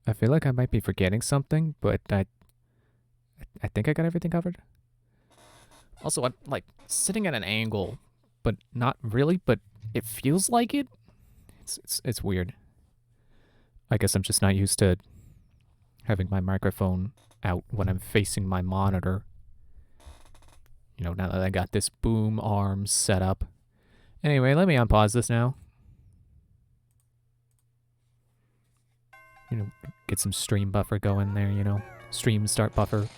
I feel like I might be forgetting something, but I think I got everything covered. Also, I'm like sitting at an angle, but not really, but it feels like it. It's weird. I guess I'm just not used to having my microphone out when I'm facing my monitor. You know, now that I got this boom arm set up. Anyway, let me unpause this now. You know, get some stream buffer going there, you know. Stream start buffer.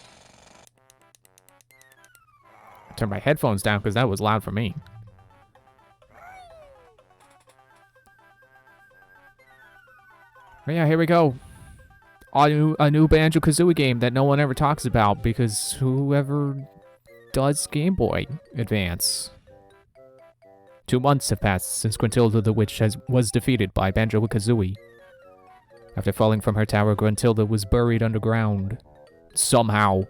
Turn my headphones down because that was loud for me. But yeah, here we go. A new Banjo-Kazooie game that no one ever talks about because whoever does Game Boy Advance. 2 months have passed since Gruntilda the Witch was defeated by Banjo-Kazooie. After falling from her tower, Gruntilda was buried underground. Somehow.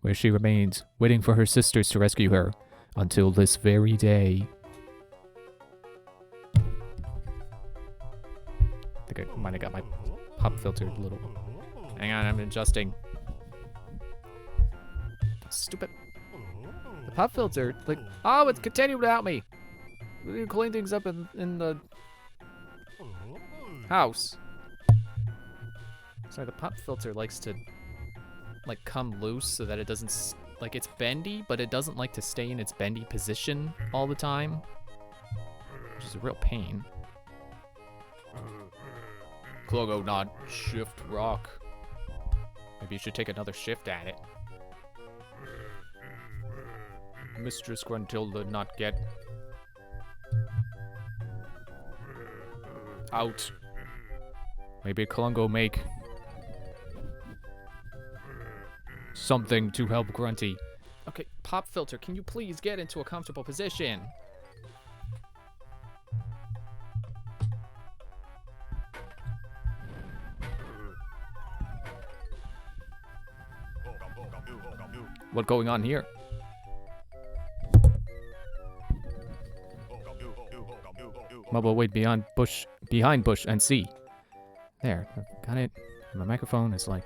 Where she remains, waiting for her sisters to rescue her, until this very day. I think I might have got my pop filter a little. Hang on, I'm adjusting. Stupid. The pop filter, like, oh, it's continuing without me. We need to clean things up in the house. Sorry, the pop filter likes to, like, come loose so that it doesn't, like, it's bendy, but it doesn't like to stay in its bendy position all the time, which is a real pain. Clogo not shift rock. Maybe you should take another shift at it. Mistress Gruntilda not get out. Maybe Klungo make something to help Grunty. Okay, pop filter, can you please get into a comfortable position? What's going on here? Mobile wait behind bush and see. There, got it. My microphone is like,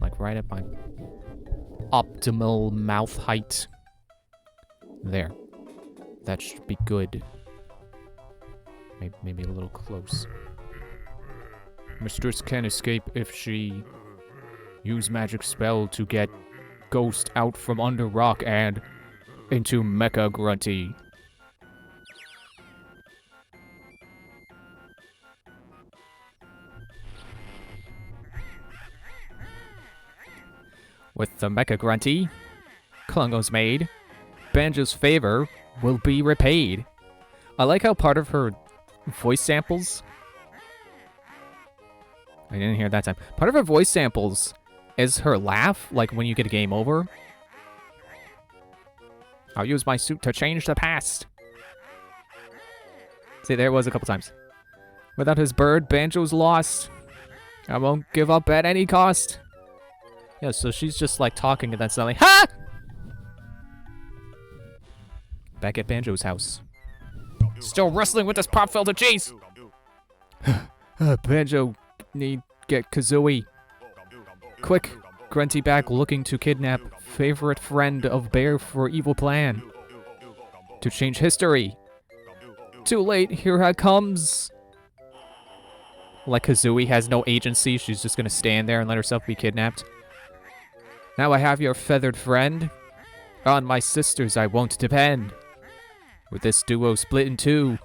like right at my optimal mouth height. There. That should be good. Maybe a little close. Mistress can escape if she use magic spell to get Ghost out from under rock and into Mecha Grunty. With the Mecha Grunty, Klungo's made, Banjo's favor will be repaid. I like how part of her voice samples... I didn't hear it that time. Part of her voice samples is her laugh, like when you get a game over. I'll use my suit to change the past. See, there it was a couple times. Without his bird, Banjo's lost. I won't give up at any cost. Yeah, so she's just like talking and then suddenly, ha! Back at Banjo's house. Still wrestling with this pop filter, jeez! Banjo need get Kazooie. Quick, Grunty back looking to kidnap favorite friend of Bear for evil plan. To change history. Too late, here I comes. Like Kazooie has no agency, she's just gonna stand there and let herself be kidnapped. Now I have your feathered friend. On my sisters I won't depend. With this duo split in two,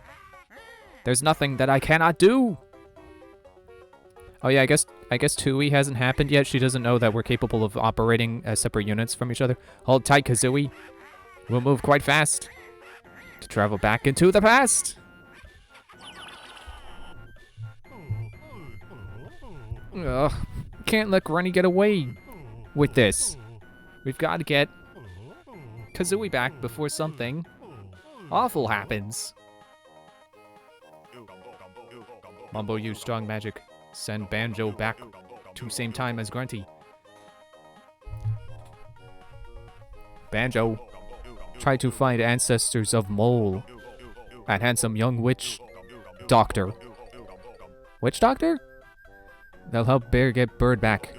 there's nothing that I cannot do. Oh yeah, I guess Tui hasn't happened yet. She doesn't know that we're capable of operating as separate units from each other. Hold tight, Kazooie. We'll move quite fast to travel back into the past. Ugh, can't let Granny get away with this. We've got to get Kazooie back before something awful happens. Mumbo used strong magic. Send Banjo back to same time as Grunty. Banjo, try to find ancestors of Mole and handsome young witch doctor. Witch doctor? They'll help Bear get Bird back.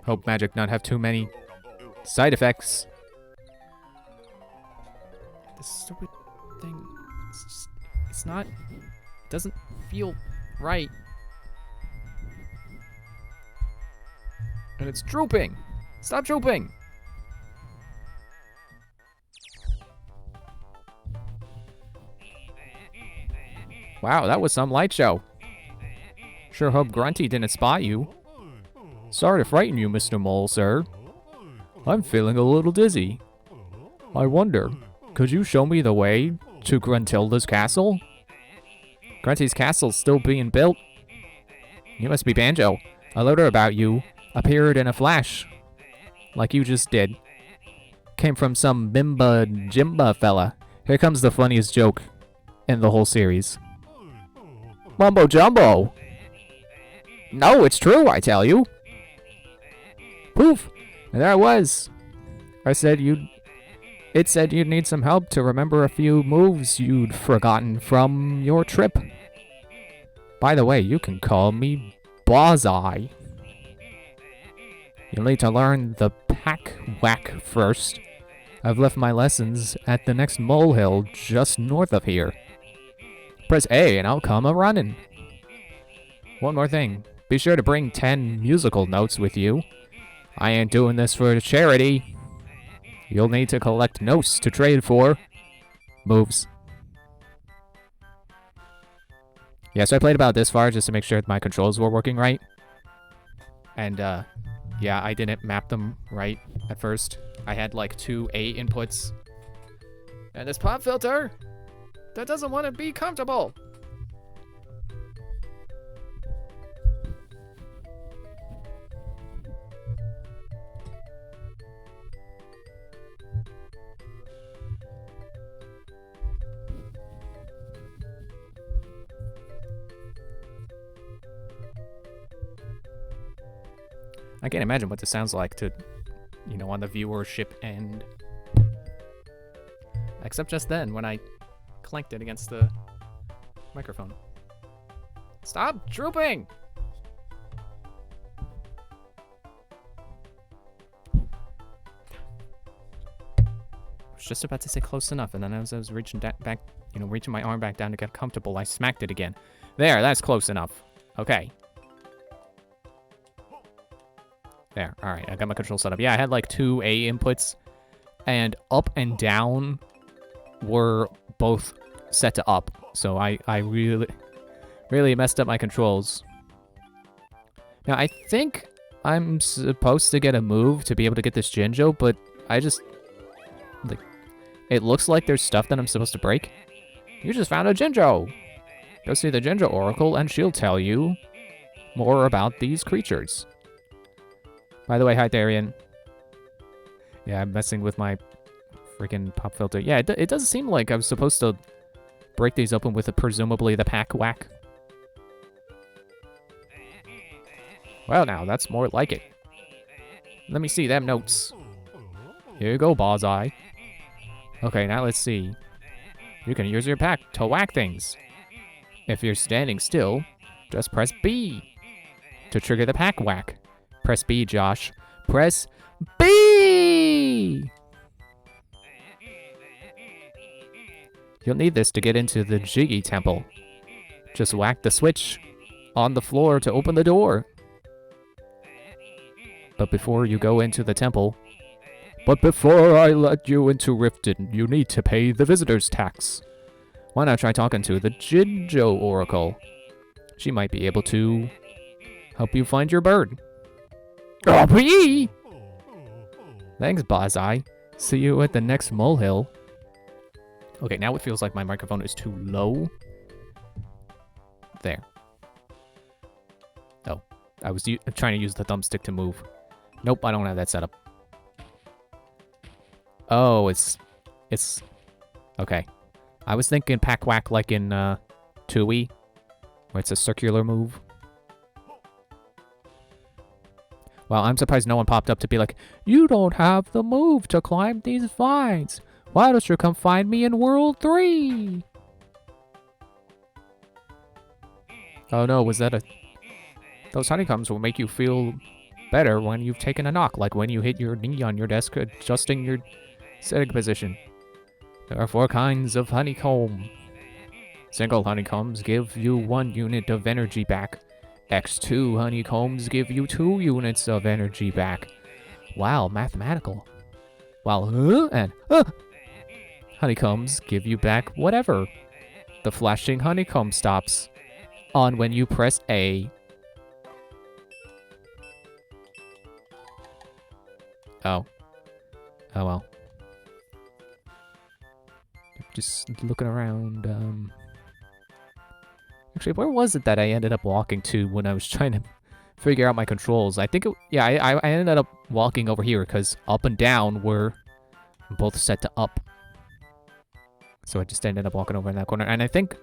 Hope magic not have too many side effects. This stupid thing. It's not. It doesn't feel right. And it's drooping. Stop drooping. Wow, that was some light show. Sure hope Grunty didn't spot you. Sorry to frighten you, Mr. Mole, sir. I'm feeling a little dizzy. I wonder, could you show me the way to Gruntilda's castle? Grunty's castle's still being built. You must be Banjo. A letter about you appeared in a flash. Like you just did. Came from some Bimba Jimba fella. Here comes the funniest joke in the whole series. Mumbo Jumbo! No, it's true, I tell you. Poof! And there I was. It said you'd need some help to remember a few moves you'd forgotten from your trip. By the way, you can call me Bullseye. You'll need to learn the Pack Whack first. I've left my lessons at the next molehill just north of here. Press A and I'll come a-running. One more thing. Be sure to bring 10 musical notes with you. I ain't doing this for charity. You'll need to collect notes to trade for moves. Yeah, so I played about this far just to make sure my controls were working right. And, yeah, I didn't map them right at first. I had like 2 A inputs. And this pop filter that doesn't want to be comfortable. I can't imagine what this sounds like to, you know, on the viewership end. Except just then, when I clanked it against the microphone. Stop drooping! I was just about to say close enough, and then as I was reaching back, you know, reaching my arm back down to get comfortable, I smacked it again. There, that's close enough. Okay. There, alright, I got my control set up. Yeah, I had like 2 A inputs, and up and down were both set to up. So I really messed up my controls. Now, I think I'm supposed to get a move to be able to get this Jinjo, but I just, like, it looks like there's stuff that I'm supposed to break. You just found a Jinjo! Go see the Jinjo Oracle, and she'll tell you more about these creatures. By the way, hi, Darian. Yeah, I'm messing with my freaking pop filter. Yeah, it does seem like I was supposed to break these open with presumably the Pack Whack. Well, now, that's more like it. Let me see them notes. Here you go, Bullseye. Okay, now let's see. You can use your pack to whack things. If you're standing still, just press B to trigger the Pack Whack. Press B, Josh. Press B! You'll need this to get into the Jiggy Temple. Just whack the switch on the floor to open the door. But before you go into the temple... But before I let you into Riften, you need to pay the visitor's tax. Why not try talking to the Jinjo Oracle? She might be able to help you find your bird. Oh, pee! Thanks, Bullseye. See you at the next molehill. Okay, now it feels like my microphone is too low. There. Oh, I was trying to use the thumbstick to move. Nope, I don't have that set up. Oh, it's... Okay. I was thinking Pack Whack like in, Tui, where it's a circular move. Well, I'm surprised no one popped up to be like, you don't have the move to climb these vines. Why don't you come find me in World 3? Oh no, was that a... Those honeycombs will make you feel better when you've taken a knock, like when you hit your knee on your desk, adjusting your sitting position. There are 4 kinds of honeycomb. Single honeycombs give you 1 unit of energy back. X2 honeycombs give you 2 units of energy back. Wow, mathematical. While honeycombs give you back whatever. The flashing honeycomb stops on when you press A. Oh. Oh well. Just looking around, Actually, where was it that I ended up walking to when I was trying to figure out my controls? I think yeah, I ended up walking over here because up and down were both set to up. So I just ended up walking over in that corner. And I think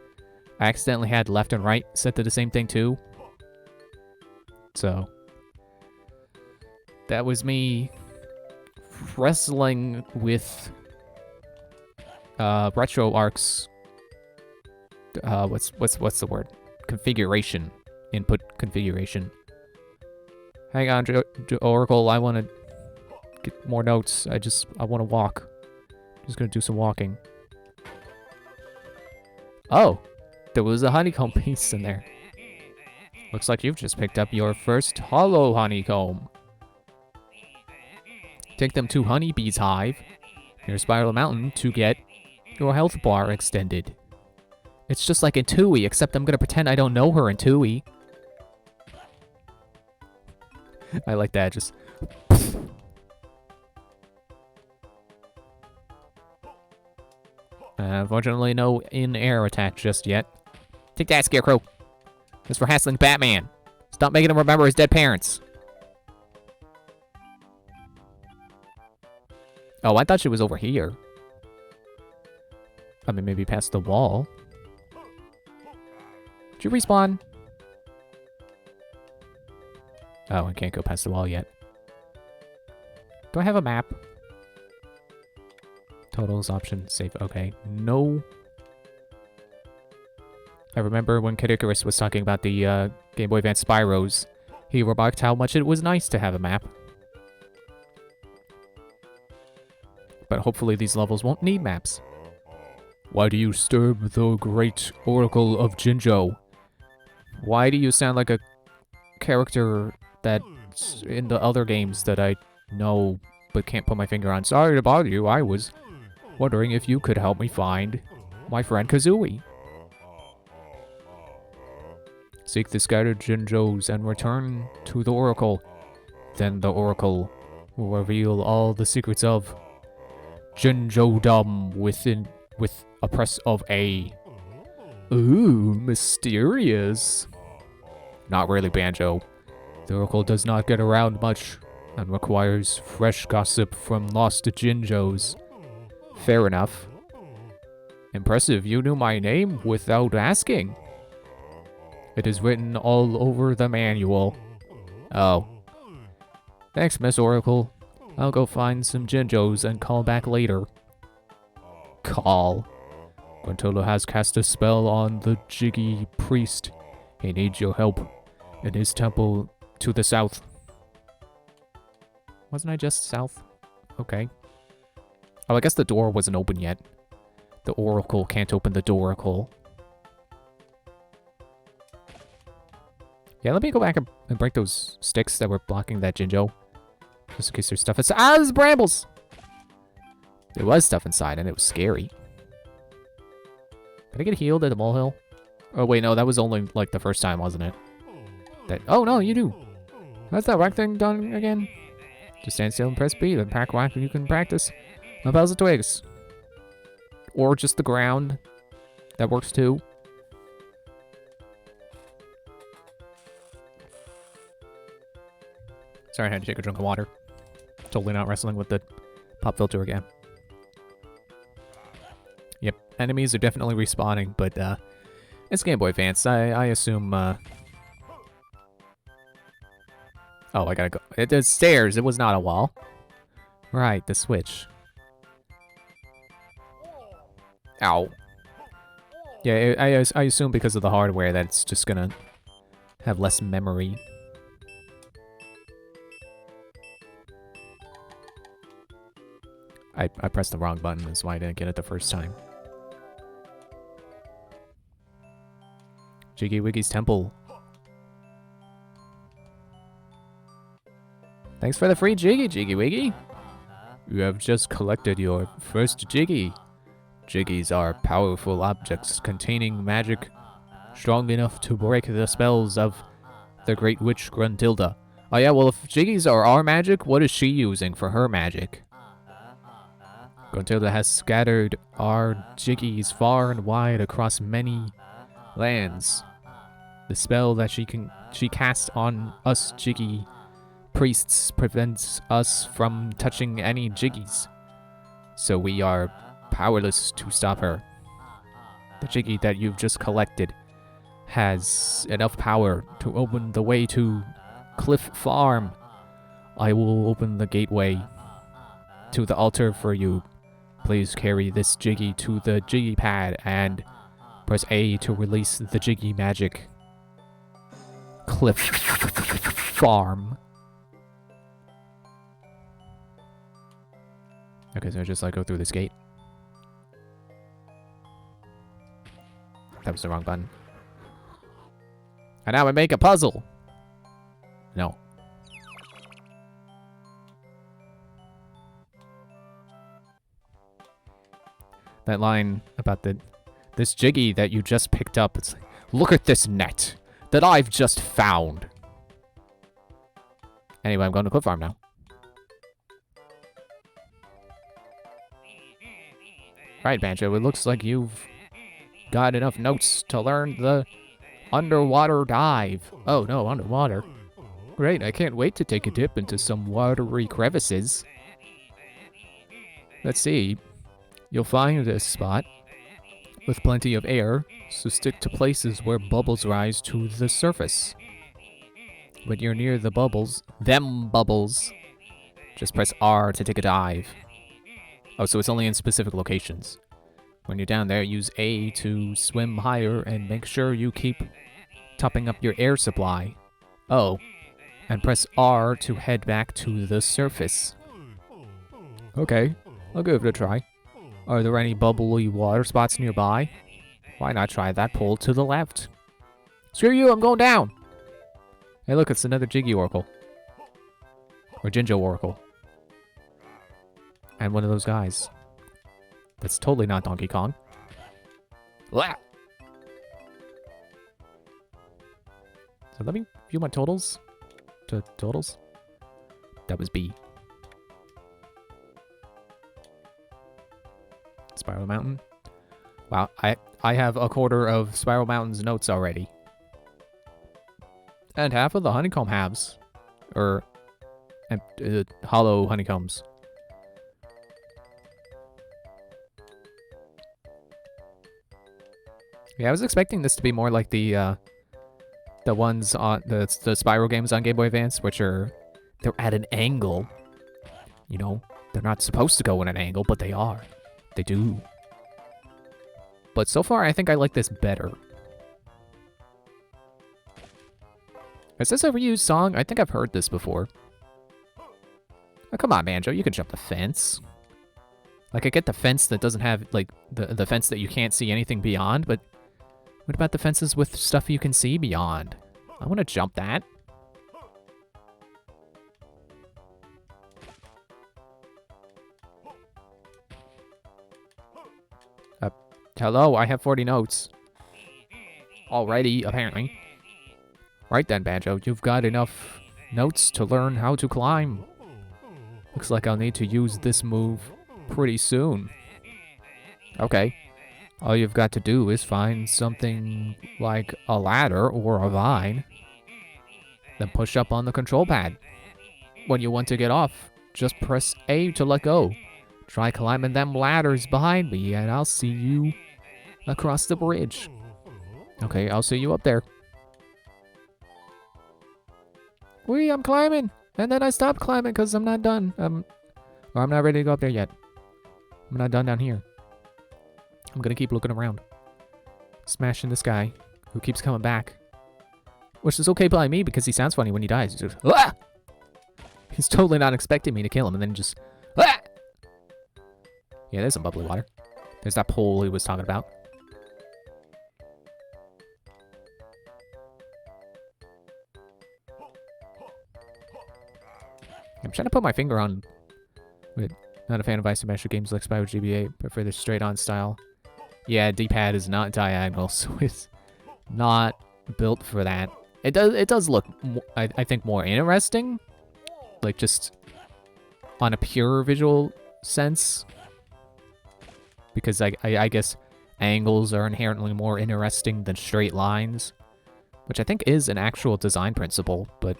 I accidentally had left and right set to the same thing too. So that was me wrestling with RetroArch's what's the word? Configuration. Input configuration. Hang on, Oracle, I want to get more notes. I want to walk. Just gonna do some walking. Oh, there was a honeycomb piece in there. Looks like you've just picked up your first hollow honeycomb. Take them to Honeybee's hive near Spiral Mountain to get your health bar extended. It's just like in Tooie, except I'm gonna pretend I don't know her in Tooie. I like that, just... Unfortunately, no in-air attack just yet. Take that, Scarecrow! That's for hassling Batman! Stop making him remember his dead parents! Oh, I thought she was over here. I mean, maybe past the wall. Did you respawn? Oh, I can't go past the wall yet. Do I have a map? Totals, options, save. Okay, no. I remember when Kid Icarus was talking about the Game Boy Advance Spyros, he remarked how much it was nice to have a map. But hopefully these levels won't need maps. Why do you disturb the great Oracle of Jinjo? Why do you sound like a character that's in the other games that I know but can't put my finger on? Sorry to bother you, I was wondering if you could help me find my friend Kazooie. Seek the scattered Jinjos and return to the Oracle. Then the Oracle will reveal all the secrets of Jinjo-dom with a press of A. Ooh, mysterious. Not really, Banjo. The Oracle does not get around much and requires fresh gossip from lost Jinjos. Fair enough. Impressive, you knew my name without asking. It is written all over the manual. Oh. Thanks, Miss Oracle. I'll go find some Jinjos and call back later. Call. Gruntillo has cast a spell on the Jiggy priest. He needs your help in his temple to the south. Wasn't I just south? Okay. Oh, I guess the door wasn't open yet. The Oracle can't open the Doracle. Yeah, let me go back and break those sticks that were blocking that Jinjo. Just in case there's stuff inside. Ah, there's brambles! There was stuff inside, and it was scary. Can I get healed at the molehill? Oh, wait, no, that was only, like, the first time, wasn't it? Oh, no, you do. How's that rock thing done again? Just stand still and press B, then pack rock and you can practice. No bells and twigs. Or just the ground. That works, too. Sorry, I had to take a drink of water. Totally not wrestling with the pop filter again. Yep, enemies are definitely respawning, but it's Game Boy Advance. I assume. Oh, I gotta go. It's stairs. It was not a wall. Right, the switch. Ow. Yeah, I assume because of the hardware that it's just gonna have less memory I pressed the wrong button, that's why I didn't get it the first time. Jiggy Wiggy's temple. Thanks for the free Jiggy, Jiggy Wiggy. You have just collected your first Jiggy. Jiggies are powerful objects containing magic strong enough to break the spells of the Great Witch Gruntilda. Oh yeah, well if Jiggies are our magic, what is she using for her magic? Gruntilda has scattered our Jiggies far and wide across many lands. The spell that she casts on us Jiggy priests prevents us from touching any Jiggies, so we are powerless to stop her. The Jiggy that you've just collected has enough power to open the way to Cliff Farm. I will open the gateway to the altar for you. Please carry this Jiggy to the Jiggy pad and press A to release the Jiggy magic. Cliff Farm. Okay, so just like go through this gate. That was the wrong button. And now we make a puzzle. No. That line about this Jiggy that you just picked up, it's like, look at this net that I've just found. Anyway, I'm going to Cliff Farm now. Right, Banjo, it looks like you've got enough notes to learn the underwater dive. Oh no, underwater. Great, I can't wait to take a dip into some watery crevices. Let's see. You'll find this spot with plenty of air, so stick to places where bubbles rise to the surface. When you're near the bubbles, just press R to take a dive. Oh, so it's only in specific locations. When you're down there, use A to swim higher and make sure you keep topping up your air supply. Oh, and press R to head back to the surface. Okay, I'll give it a try. Are there any bubbly water spots nearby? Why not try that pole to the left? Screw you, I'm going down! Hey look, it's another Jiggy Oracle. Or Jinjo Oracle. And one of those guys. That's totally not Donkey Kong. Blah! So let me view my totals. Totals? That was B. Spiral Mountain. Wow, I have a quarter of Spiral Mountain's notes already. And half of the honeycomb halves. Or hollow honeycombs. Yeah, I was expecting this to be more like the ones on the Spyro games on Game Boy Advance, which they're at an angle. You know, they're not supposed to go in an angle, but they are. They do. But so far, I think I like this better. Is this a reused song? I think I've heard this before. Oh, come on, Banjo, you can jump the fence. Like, I get the fence that doesn't have, like, the fence that you can't see anything beyond, but what about the fences with stuff you can see beyond? I want to jump that. Hello, I have 40 notes. Alrighty, apparently. Right then, Banjo, you've got enough notes to learn how to climb. Looks like I'll need to use this move pretty soon. Okay. All you've got to do is find something like a ladder or a vine. Then push up on the control pad. When you want to get off, just press A to let go. Try climbing them ladders behind me and I'll see you across the bridge. Okay, I'll see you up there. Whee, I'm climbing! And then I stopped climbing because I'm not done. Or I'm not ready to go up there yet. I'm not done down here. I'm gonna keep looking around. Smashing this guy who keeps coming back. Which is okay by me because he sounds funny when he dies. He's just, ah! He's totally not expecting me to kill him and then just, ah! Yeah, there's some bubbly water. There's that pool he was talking about. I'm trying to put my finger on... Wait, not a fan of isometric games like Spyro GBA. Prefer the straight-on style. Yeah, D-pad is not diagonal, so it's not built for that. It does look, I think, more interesting. Like, just on a pure visual sense. Because I guess angles are inherently more interesting than straight lines. Which I think is an actual design principle, but...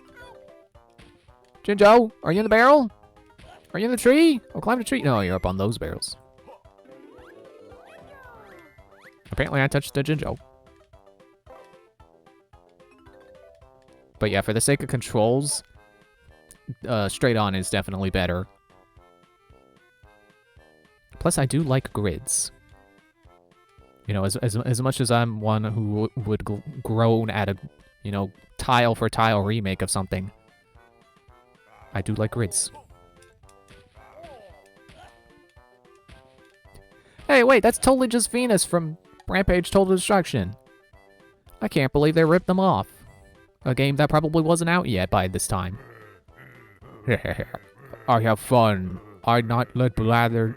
Jinjo, are you in the barrel? Are you in the tree? Oh, climb the tree. No, you're up on those barrels. Apparently I touched the Jinjo. But yeah, for the sake of controls, straight on is definitely better. Plus, I do like grids. You know, as much as I'm one who would groan at a, you know, tile for tile remake of something, I do like grids. Hey, wait, that's totally just Venus from Rampage Total Destruction. I can't believe they ripped them off. A game that probably wasn't out yet by this time. I have fun. I not let bladers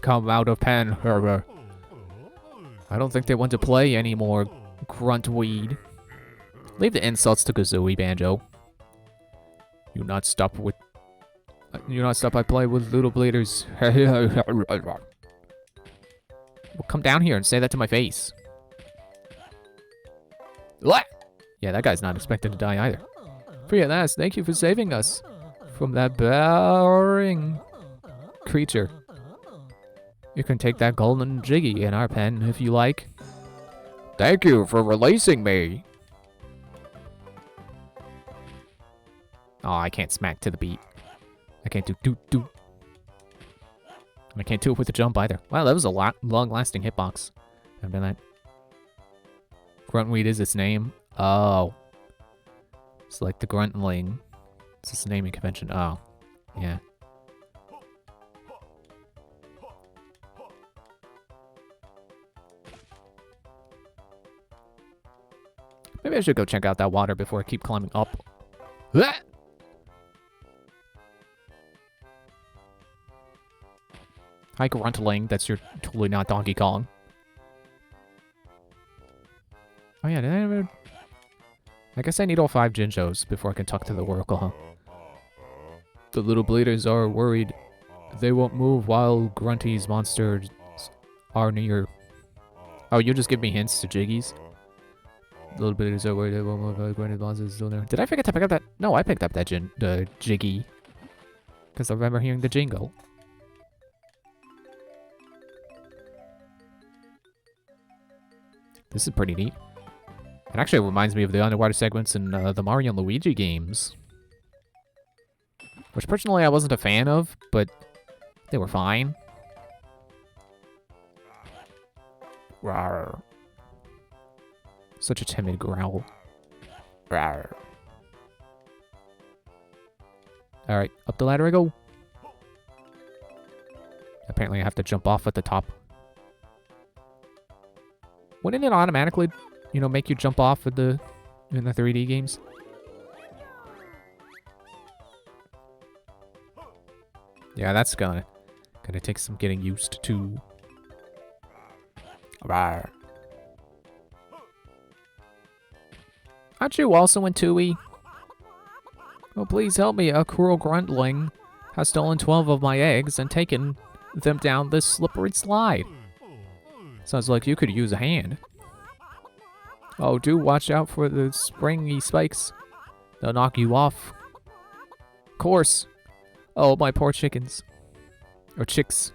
come out of pen. I don't think they want to play anymore, gruntweed. Leave the insults to Kazooie, Banjo. You not stop I play with little bladers. Well, come down here and say that to my face. What? Yeah, that guy's not expected to die either. Free thank you for saving us from that boring creature. You can take that golden Jiggy in our pen if you like. Thank you for releasing me. Oh, I can't smack to the beat. I can't do doot. And I can't do it with the jump either. Wow, that was a long-lasting hitbox. I've done that. Gruntweed is its name. Oh. It's like the Gruntling. It's its naming convention. Oh. Yeah. Maybe I should go check out that water before I keep climbing up. Ah! Hi, Gruntling. That's your totally not Donkey Kong. Oh yeah, did I ever... I guess I need all 5 Jinjos before I can talk to the Oracle, huh? The little bleeders are worried they won't move while Grunty's monsters are near. Oh, you just give me hints to Jiggies? The little bleeders are worried they won't move while Grunty's monsters are still near. Did I forget to pick up that? No, I picked up that Jiggy. Because I remember hearing the jingle. This is pretty neat. It actually reminds me of the underwater segments in the Mario and Luigi games. Which personally I wasn't a fan of, but they were fine. Rawr. Such a timid growl. Rawr. Alright, up the ladder I go. Apparently I have to jump off at the top. Wouldn't it automatically, you know, make you jump off in the 3D games? Yeah, that's gonna take some getting used to. Rawr. Aren't you also in Tui? Oh, please help me. A cruel gruntling has stolen 12 of my eggs and taken them down this slippery slide. Sounds like you could use a hand. Oh, do watch out for the springy spikes. They'll knock you off. Course. Oh, my poor chickens. Or chicks.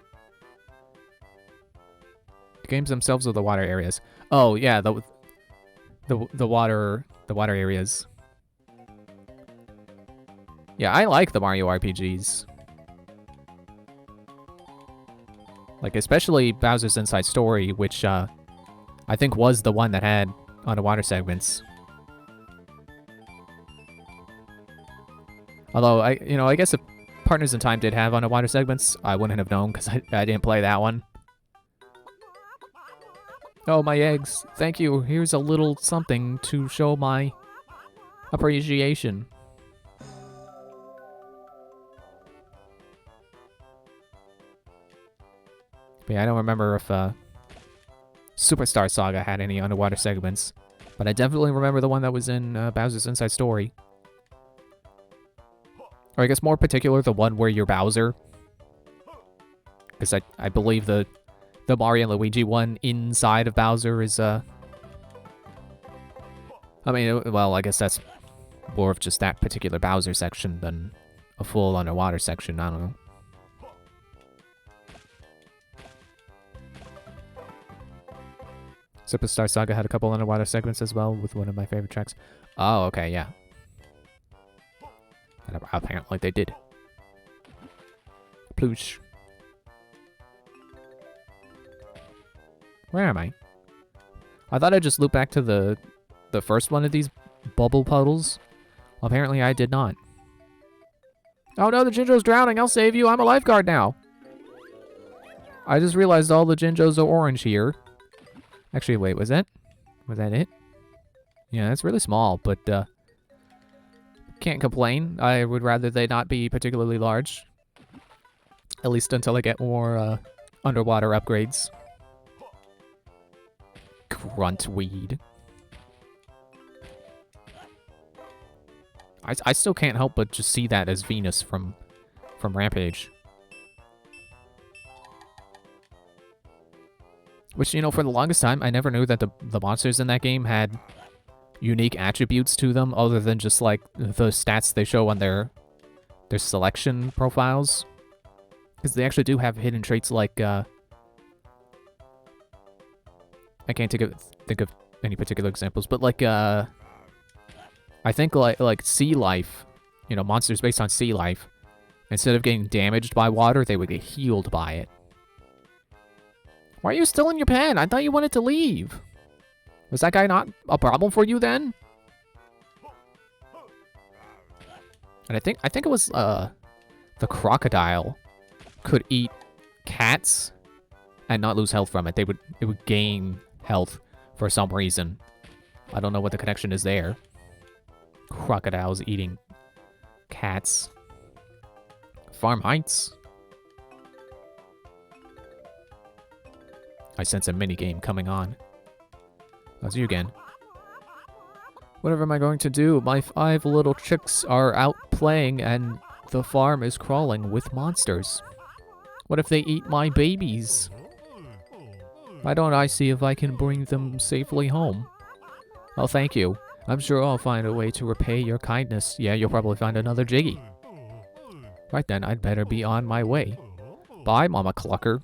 The games themselves are the water areas. Oh, yeah, the water areas. Yeah, I like the Mario RPGs. Like, especially Bowser's Inside Story, which, I think was the one that had underwater segments. Although, I guess a Partners in Time did have underwater segments. I wouldn't have known because I didn't play that one. Oh, my eggs. Thank you. Here's a little something to show my appreciation. But yeah, I don't remember if Superstar Saga had any underwater segments. But I definitely remember the one that was in Bowser's Inside Story. Or I guess more particular, the one where you're Bowser. Because I believe the Mario and Luigi one inside of Bowser is, I mean, well, I guess that's more of just that particular Bowser section than a full underwater section, I don't know. Superstar Saga had a couple underwater segments as well with one of my favorite tracks. Oh, okay, yeah. And apparently they did. Ploosh. Where am I? I thought I'd just loop back to the first one of these bubble puddles. Well, apparently I did not. Oh no, the Jinjo's drowning. I'll save you. I'm a lifeguard now. I just realized all the Jinjos are orange here. Actually, wait, was that it? Yeah, that's really small, but can't complain. I would rather they not be particularly large. At least until I get more underwater upgrades. Gruntweed. I still can't help but just see that as Venus from Rampage. Which, you know, for the longest time, I never knew that the monsters in that game had unique attributes to them other than just, like, the stats they show on their selection profiles. Because they actually do have hidden traits like, I can't think of any particular examples, but like, I think like sea life, you know, monsters based on sea life, instead of getting damaged by water, they would get healed by it. Why are you still in your pen? I thought you wanted to leave. Was that guy not a problem for you then? And I think it was the crocodile could eat cats and not lose health from it. It would gain health for some reason. I don't know what the connection is there. Crocodiles eating cats. Farm Heights. I sense a minigame coming on. That's you again. Whatever am I going to do? My 5 little chicks are out playing and the farm is crawling with monsters. What if they eat my babies? Why don't I see if I can bring them safely home? Oh, thank you. I'm sure I'll find a way to repay your kindness. Yeah, you'll probably find another Jiggy. Right then, I'd better be on my way. Bye, Mama Clucker.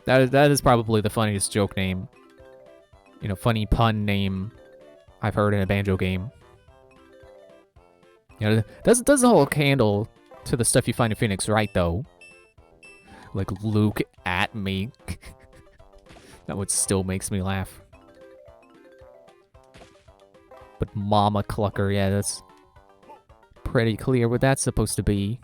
That is probably the funniest joke name. You know, funny pun name I've heard in a Banjo game. You know, doesn't hold a candle to the stuff you find in Phoenix, right, though? Like, Luke at me. That one still makes me laugh. But Mama Clucker, yeah, that's pretty clear what that's supposed to be.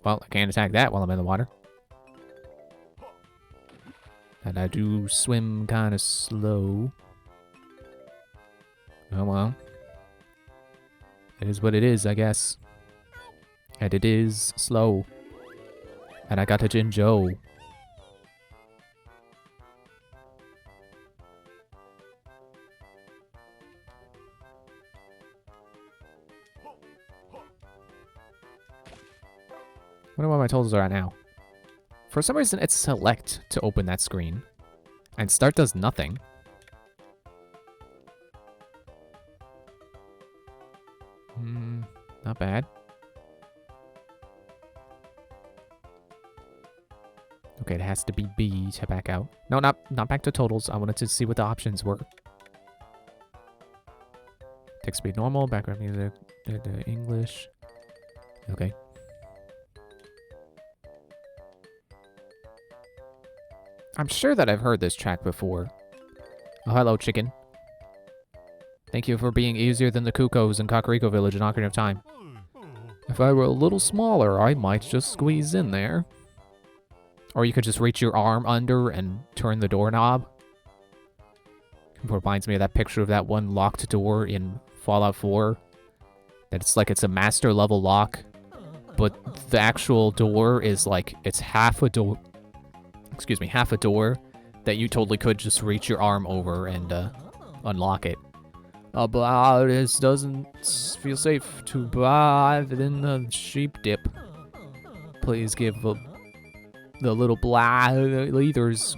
Well, I can't attack that while I'm in the water. And I do swim kind of slow. Oh well. It is what it is, I guess. And it is slow. And I got a Jinjo. I wonder what my totals are at now. For some reason, it's select to open that screen. And start does nothing. Not bad. Okay, it has to be B to back out. No, not back to totals. I wanted to see what the options were. Text speed normal, background music, English. Okay. I'm sure that I've heard this track before. Oh, hello, chicken. Thank you for being easier than the Cuckoos in Kakariko Village in Ocarina of Time. If I were a little smaller, I might just squeeze in there. Or you could just reach your arm under and turn the doorknob. It reminds me of that picture of that one locked door in Fallout 4. That it's like it's a master level lock, but the actual door is like, it's half a door. Excuse me, half a door that you totally could just reach your arm over and unlock it. But it doesn't feel safe to bathe in the sheep dip. Please give the little black leaders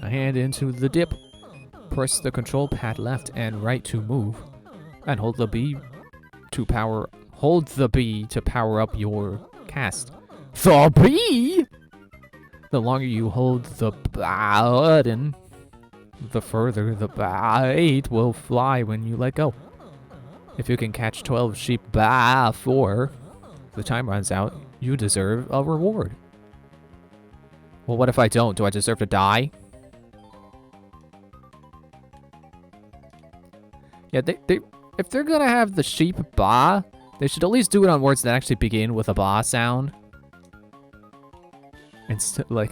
a hand into the dip. Press the control pad left and right to move, and hold the B to power. Hold the B to power up your cast. The B. The longer you hold the button, the further the bait will fly when you let go. If you can catch 12 sheep before the time runs out, you deserve a reward. Well, what if I don't? Do I deserve to die? Yeah, if they're gonna have the sheep ba, they should at least do it on words that actually begin with a ba sound. Instead, like,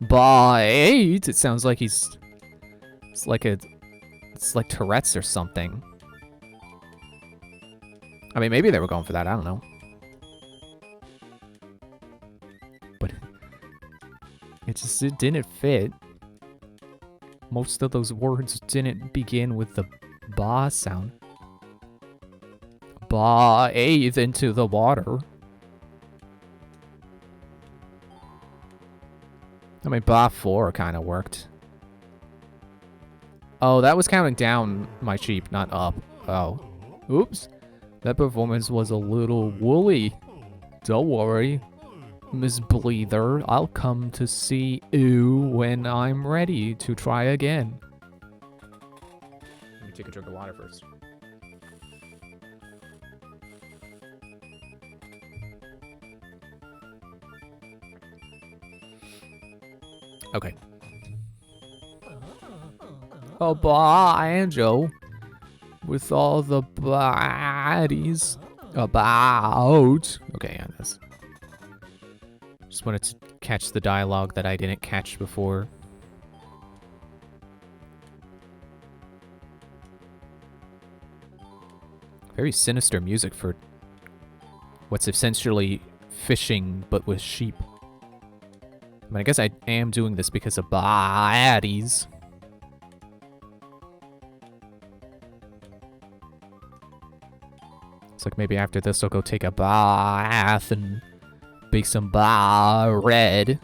bite, it sounds like it's like Tourette's or something. I mean, maybe they were going for that, I don't know. But it didn't fit. Most of those words didn't begin with the ba sound. Bathe into the water. I mean, ba 4 kind of worked. Oh, that was counting down my sheep, not up. Oh. Oops. That performance was a little woolly. Don't worry, Miss Bleether. I'll come to see you when I'm ready to try again. Let me take a drink of water first. Okay. Oh, Banjo. With all the baddies about. Okay, yeah, this. Just wanted to catch the dialogue that I didn't catch before. Very sinister music for what's essentially fishing, but with sheep. I mean, I guess I am doing this because of baddies. It's like maybe after this I'll go take a bath and bake some bread.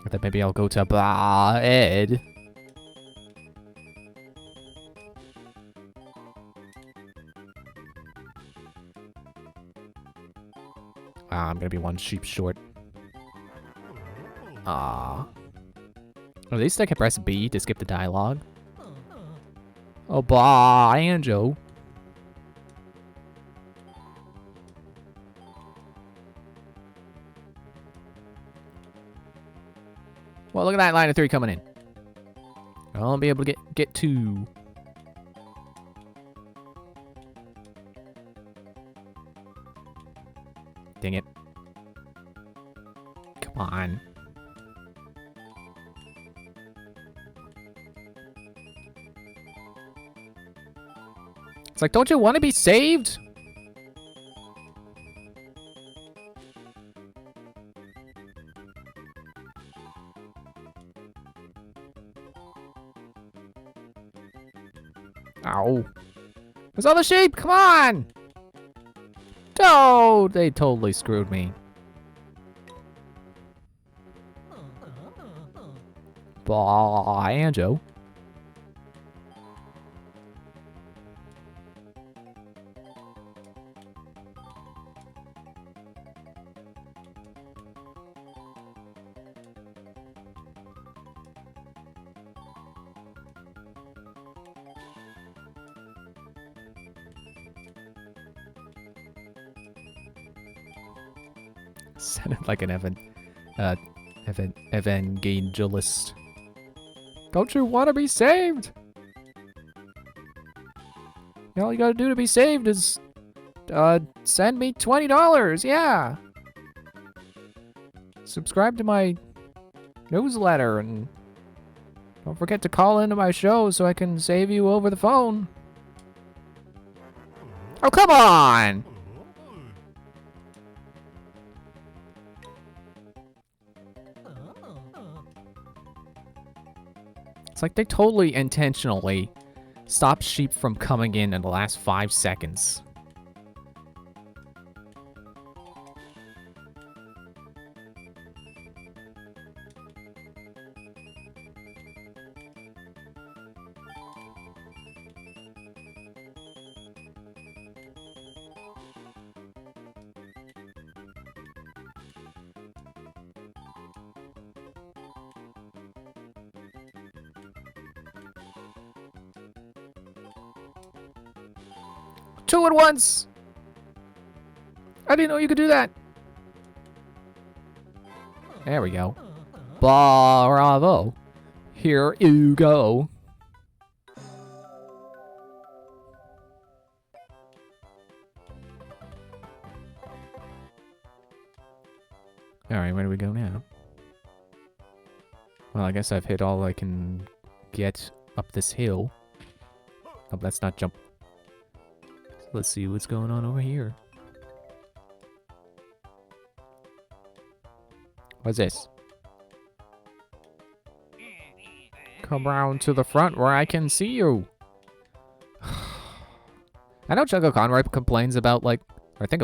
Or then maybe I'll go to bed. I'm gonna be one sheep short. At least I can press B to skip the dialogue. Oh, Banjo. Well, look at that line of 3 coming in. I'll be able to get 2. Dang it. Come on. It's like, don't you want to be saved? Ow. Where's all the sheep? Come on! Oh, they totally screwed me. Banjo. Sounded like an Evangelist. Don't you want to be saved? All you gotta do to be saved is, send me $20, yeah! Subscribe to my newsletter, and don't forget to call into my show so I can save you over the phone. Oh, come on! It's like they totally intentionally stopped sheep from coming in the last 5 seconds. Two at once! I didn't know you could do that. There we go. Bravo. Here you go. Alright, where do we go now? Well, I guess I've hit all I can get up this hill. Oh, let's not jump. Let's see what's going on over here. What's this? Come round to the front where I can see you. I know Chugga Conroy complains about, like, or I think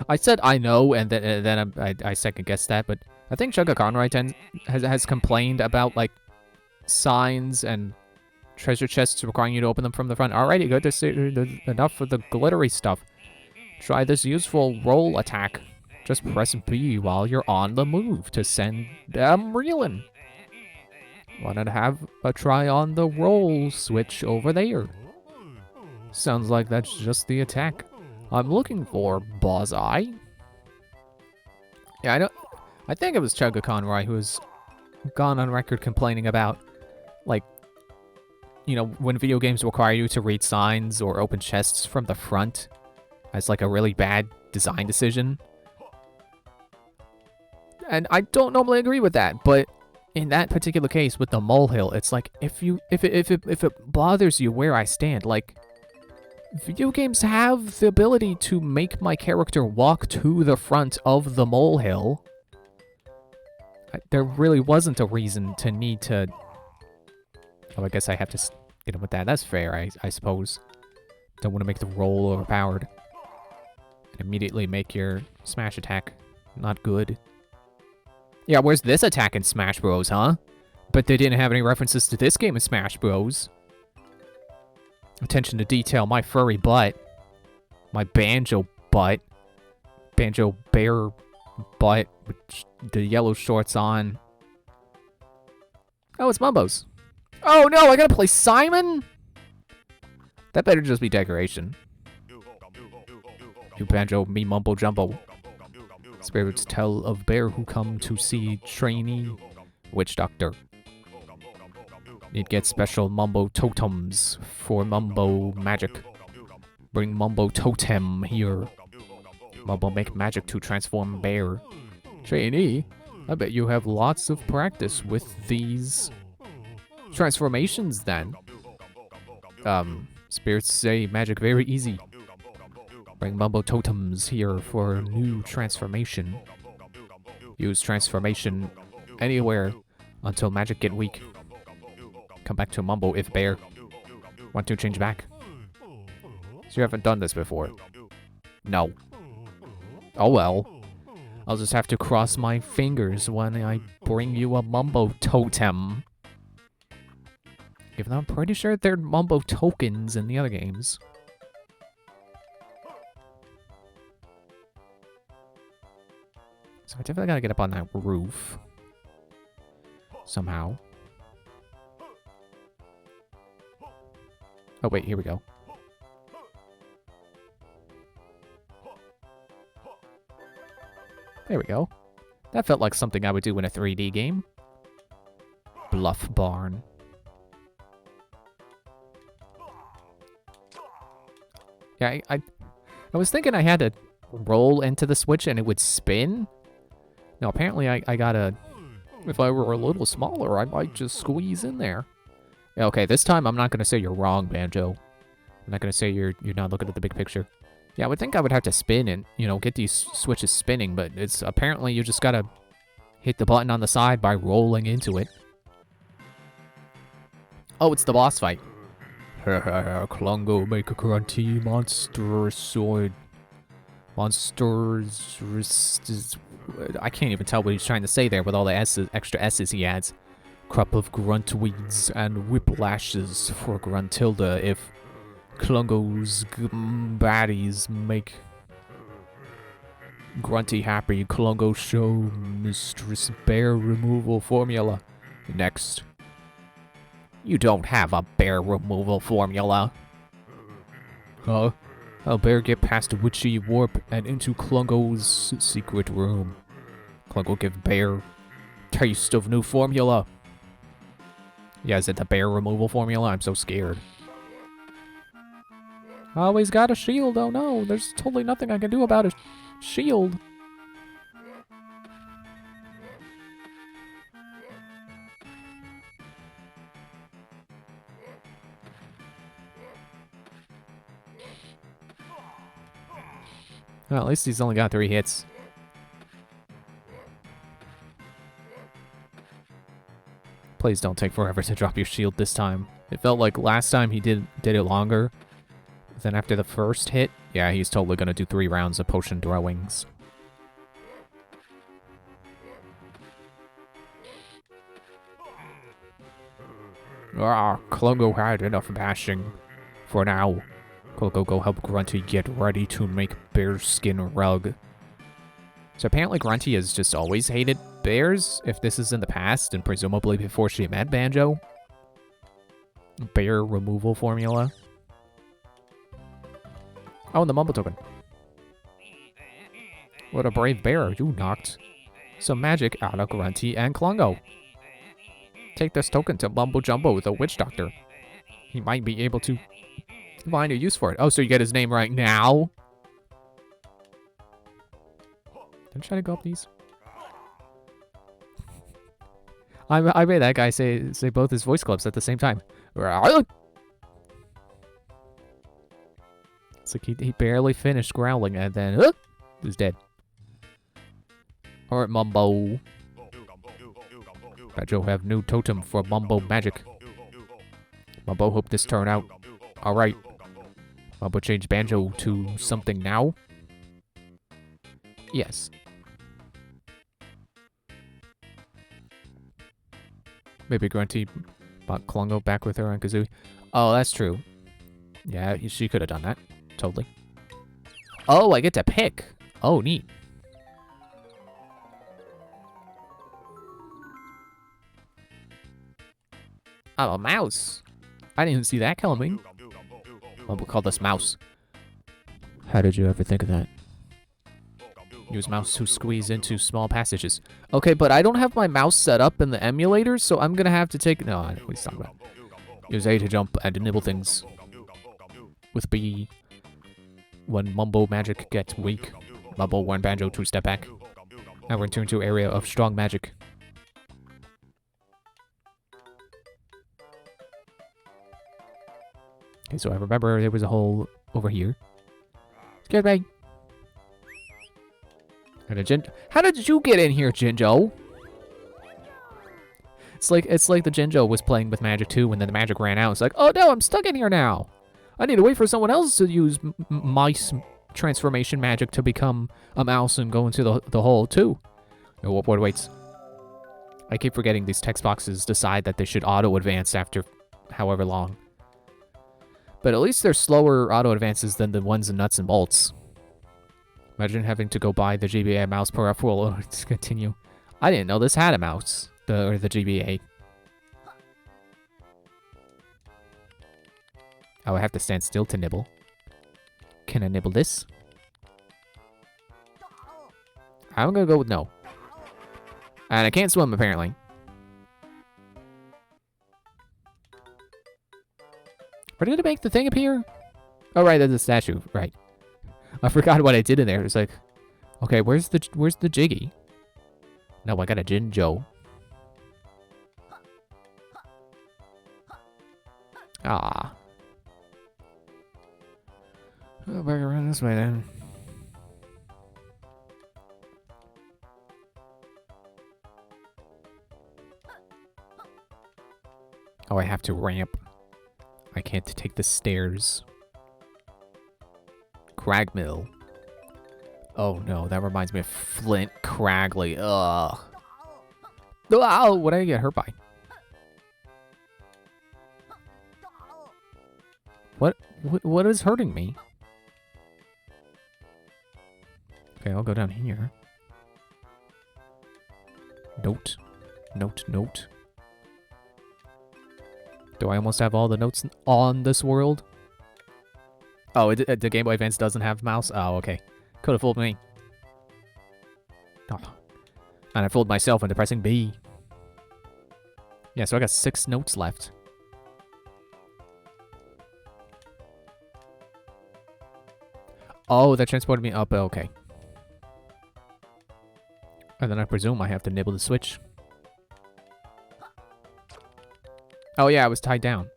I said I know, and then I second guessed that, but I think Chugga Conroy has complained about, like, signs and treasure chests requiring you to open them from the front. Alrighty, good to see enough for the glittery stuff. Try this useful roll attack. Just press B while you're on the move to send them reeling. Wanna have a try on the roll switch over there? Sounds like that's just the attack I'm looking for, Bullseye. Yeah, I think it was Chugga Conroy who has gone on record complaining about, like, you know, when video games require you to read signs or open chests from the front as, like, a really bad design decision. And I don't normally agree with that, but in that particular case with the molehill, it's like, if it bothers you where I stand, like, video games have the ability to make my character walk to the front of the molehill. There really wasn't a reason to need to... Oh, I guess I have to get him with that. That's fair, I suppose. Don't want to make the roll overpowered. And immediately make your smash attack not good. Yeah, where's this attack in Smash Bros, huh? But they didn't have any references to this game in Smash Bros. Attention to detail, my furry butt. My banjo butt. Banjo bear butt with the yellow shorts on. Oh, it's Mumbo's. Oh no, I gotta play Simon? That better just be decoration. You banjo, me mumbo jumbo. Spirits tell of bear who come to see trainee witch doctor. Need get special mumbo totems for mumbo magic. Bring mumbo totem here. Mumbo make magic to transform bear. Trainee, I bet you have lots of practice with these transformations then. Spirits say magic very easy. Bring mumbo totems here for new transformation. Use transformation anywhere until magic get weak. Come back to mumbo if bear. Want to change back? So you haven't done this before? No. Oh well. I'll just have to cross my fingers when I bring you a mumbo totem. Even though I'm pretty sure they're mumbo tokens in the other games. So I definitely gotta get up on that roof. Somehow. Oh wait, here we go. There we go. That felt like something I would do in a 3D game. Bluff Barn. Yeah, I was thinking I had to roll into the switch and it would spin. No, apparently I gotta... If I were a little smaller, I might just squeeze in there. Yeah, okay, this time I'm not gonna say you're wrong, Banjo. I'm not gonna say you're not looking at the big picture. Yeah, I would think I would have to spin and, you know, get these switches spinning, but it's apparently you just gotta hit the button on the side by rolling into it. Oh, it's the boss fight. Klungo make a grunty monsteroid. Monsters... I can't even tell what he's trying to say there with all the S's, extra S's he adds. Crop of gruntweeds and whiplashes for Gruntilda if Klungo's baddies make Grunty happy. Klungo show Mistress Bear removal formula. Next. You don't have a bear removal formula. Huh? How Bear get past a witchy warp and into Klungo's secret room. Klungo give Bear taste of new formula. Yeah, is it the bear removal formula? I'm so scared. Oh, he's got a shield. Oh no, there's totally nothing I can do about a shield. Well, at least he's only got 3 hits. Please don't take forever to drop your shield this time. It felt like last time he did it longer. Then after the first hit, yeah, he's totally gonna do 3 rounds of potion throwings. Ah, Klungo had enough bashing. For now. Klungo go help Grunty get ready to make bearskin rug. So apparently Grunty has just always hated bears, if this is in the past, and presumably before she met Banjo. Bear removal formula. Oh, and the Mumble token. What a brave bear you knocked some magic out of Grunty and Klungo. Take this token to Mumbo Jumbo, the witch doctor. He might be able to find a use for it. Oh, so you get his name right now? Did I try to go up these? I made that guy say both his voice clips at the same time. It's like he barely finished growling and then he's dead. Alright, Mumbo. Banjo have new totem for Mumbo magic. Mumbo hope this turn out alright. Mumbo change Banjo to something now? Yes. Maybe Grunty brought Klungo back with her on Kazooie. Oh, that's true. Yeah, she could have done that. Totally. Oh, I get to pick. Oh, neat. Oh, a mouse. I didn't even see that coming. Well, we'll call this Mouse. How did you ever think of that? Use mouse to squeeze into small passages. Okay, but I don't have my mouse set up in the emulator, so I'm gonna have to take... No, I know what he's talking about. Use A to jump and to nibble things. With B, when Mumbo magic gets weak. Mumbo when Banjo to step back. And return to area of strong magic. Okay, so I remember there was a hole over here. Scared me. And a How did you get in here, Jinjo? It's like the Jinjo was playing with magic too, and then the magic ran out. It's like, oh no, I'm stuck in here now. I need to wait for someone else to use mice transformation magic to become a mouse and go into the hole too. Oh, what waits? I keep forgetting these text boxes decide that they should auto-advance after however long. But at least they're slower auto-advances than the ones in Nuts and Bolts. Imagine having to go buy the GBA mouse peripheral to continue. I didn't know this had a mouse, or the GBA. Oh, I have to stand still to nibble. Can I nibble this? I'm gonna go with no. And I can't swim, apparently. Where did it make the thing appear? Oh, right, there's a statue. Right. I forgot what I did in there. It's like, okay, where's the Jiggy? No, I got a Jinjo. Ah. Oh, back around this way then. Oh, I have to ramp. I can't take the stairs. Cragmill. Oh no, that reminds me of Flint Cragley. Ugh. Oh, what did I get hurt by? What is hurting me? Okay, I'll go down here. Note. Note, note. Do I almost have all the notes on this world? Oh, the Game Boy Advance doesn't have mouse? Oh, okay. Could have fooled me. Oh. And I fooled myself into pressing B. Yeah, so I got 6 notes left. Oh, that transported me up. Okay. And then I presume I have to nibble the switch. Oh yeah, I was tied down.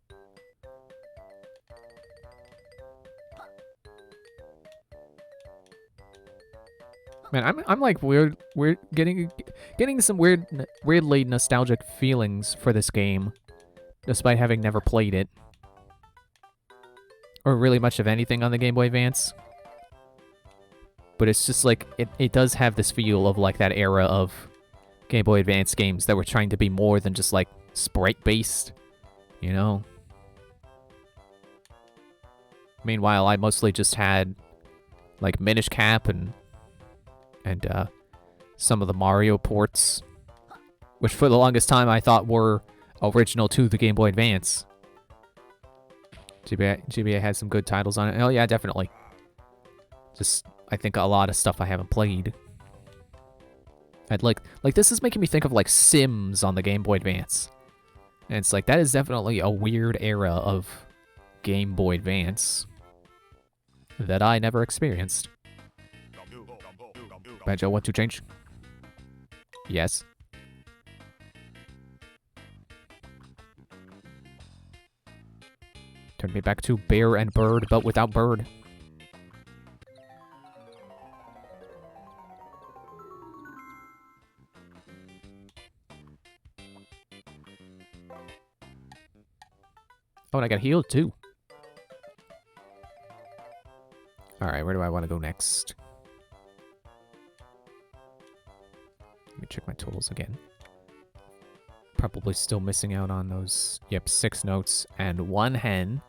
Man, I'm like we're getting some weirdly nostalgic feelings for this game, despite having never played it, or really much of anything on the Game Boy Advance. But it's just like it does have this feel of like that era of Game Boy Advance games that were trying to be more than just like sprite based, you know. Meanwhile, I mostly just had like Minish Cap and some of the Mario ports, which for the longest time I thought were original to the Game Boy Advance. GBA had some good titles on it. Oh yeah, definitely. Just, I think a lot of stuff I haven't played. I'd like this is making me think of like Sims on the Game Boy Advance. And it's like, that is definitely a weird era of Game Boy Advance that I never experienced. Banjo, want to change? Yes. Turn me back to Bear and Bird, but without Bird. Oh, and I got healed too. Alright, where do I want to go next? Let me check my totals again. Probably still missing out on those, yep, 6 notes and 1 hen,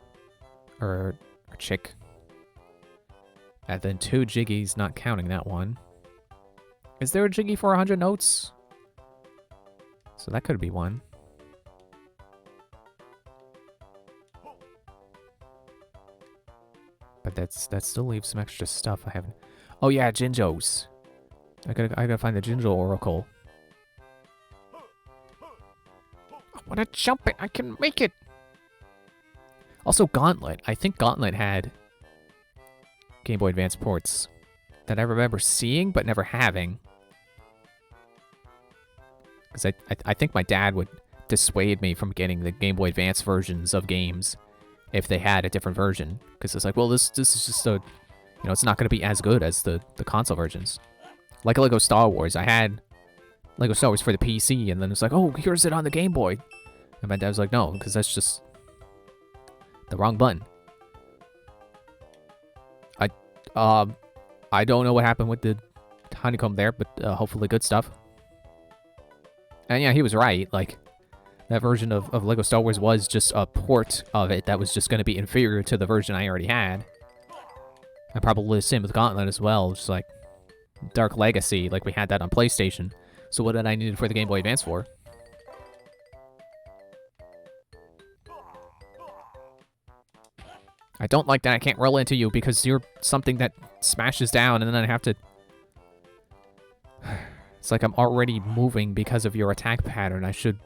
or chick. And then 2 jiggies, not counting that one. Is there a jiggy for 100 notes? So that could be one. But that still leaves some extra stuff I haven't. Oh yeah, Jinjos. I gotta find the Jinjo Oracle. I wanna jump it. I can make it. Also, Gauntlet. I think Gauntlet had Game Boy Advance ports that I remember seeing but never having. Because I think my dad would dissuade me from getting the Game Boy Advance versions of games if they had a different version. Because it's like, well, this is just a, you know, it's not going to be as good as the console versions. Like Lego Star Wars. I had Lego Star Wars for the PC, and then it's like, oh, here's it on the Game Boy. And my dad was like, no, because that's just the wrong button. I don't know what happened with the honeycomb there, but hopefully good stuff. And yeah, he was right. Like, that version of Lego Star Wars was just a port of it that was just going to be inferior to the version I already had. And probably the same with Gauntlet as well. Just like Dark Legacy, like we had that on PlayStation. So what did I need it for the Game Boy Advance for? I don't like that I can't roll into you because you're something that smashes down and then I have to... It's like I'm already moving because of your attack pattern. I should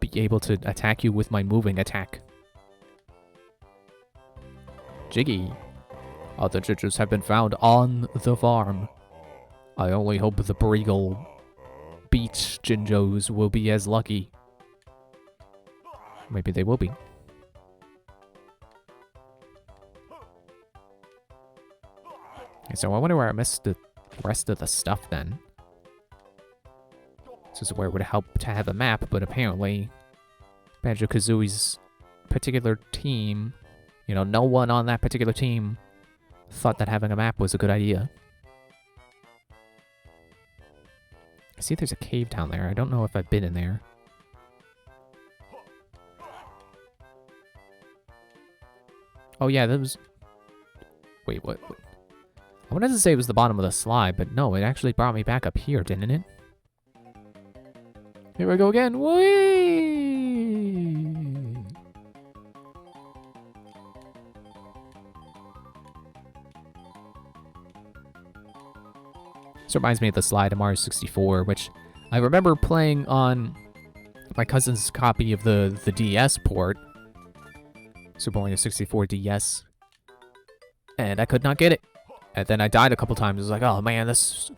be able to attack you with my moving attack. Jiggy. Other Jijus have been found on the farm. I only hope the Breagle Beach Jinjos will be as lucky. Maybe they will be. Okay, so I wonder where I missed the rest of the stuff then. This is where it would help to have a map, but apparently Banjo-Kazooie's particular team, you know, no one on that particular team thought that having a map was a good idea. I see there's a cave down there. I don't know if I've been in there. Oh yeah, that was... Wait, what? I wanted to say it was the bottom of the slide, but no, it actually brought me back up here, didn't it? Here we go again. Whee! This reminds me of the slide of Mario 64, which I remember playing on my cousin's copy of the DS port. Super Mario 64 DS. And I could not get it. And then I died a couple times. It was like, oh man, this...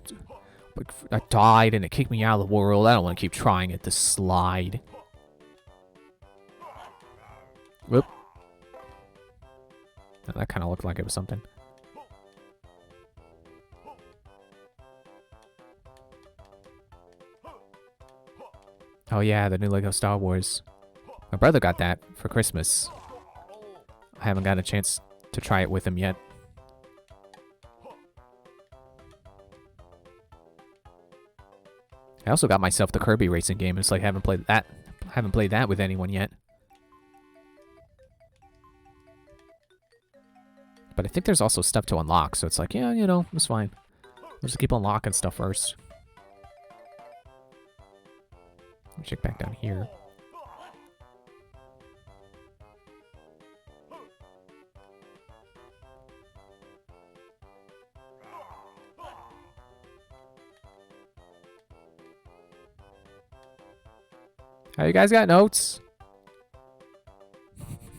I died and it kicked me out of the world. I don't want to keep trying it, this slide. Whoop. Oh, that kind of looked like it was something. Oh yeah, the new Lego Star Wars. My brother got that for Christmas. I haven't got a chance to try it with him yet. I also got myself the Kirby racing game. It's like I haven't played that with anyone yet. But I think there's also stuff to unlock, so it's like, yeah, you know, it's fine. I'll just keep unlocking stuff first. Let me check back down here. How you guys got notes?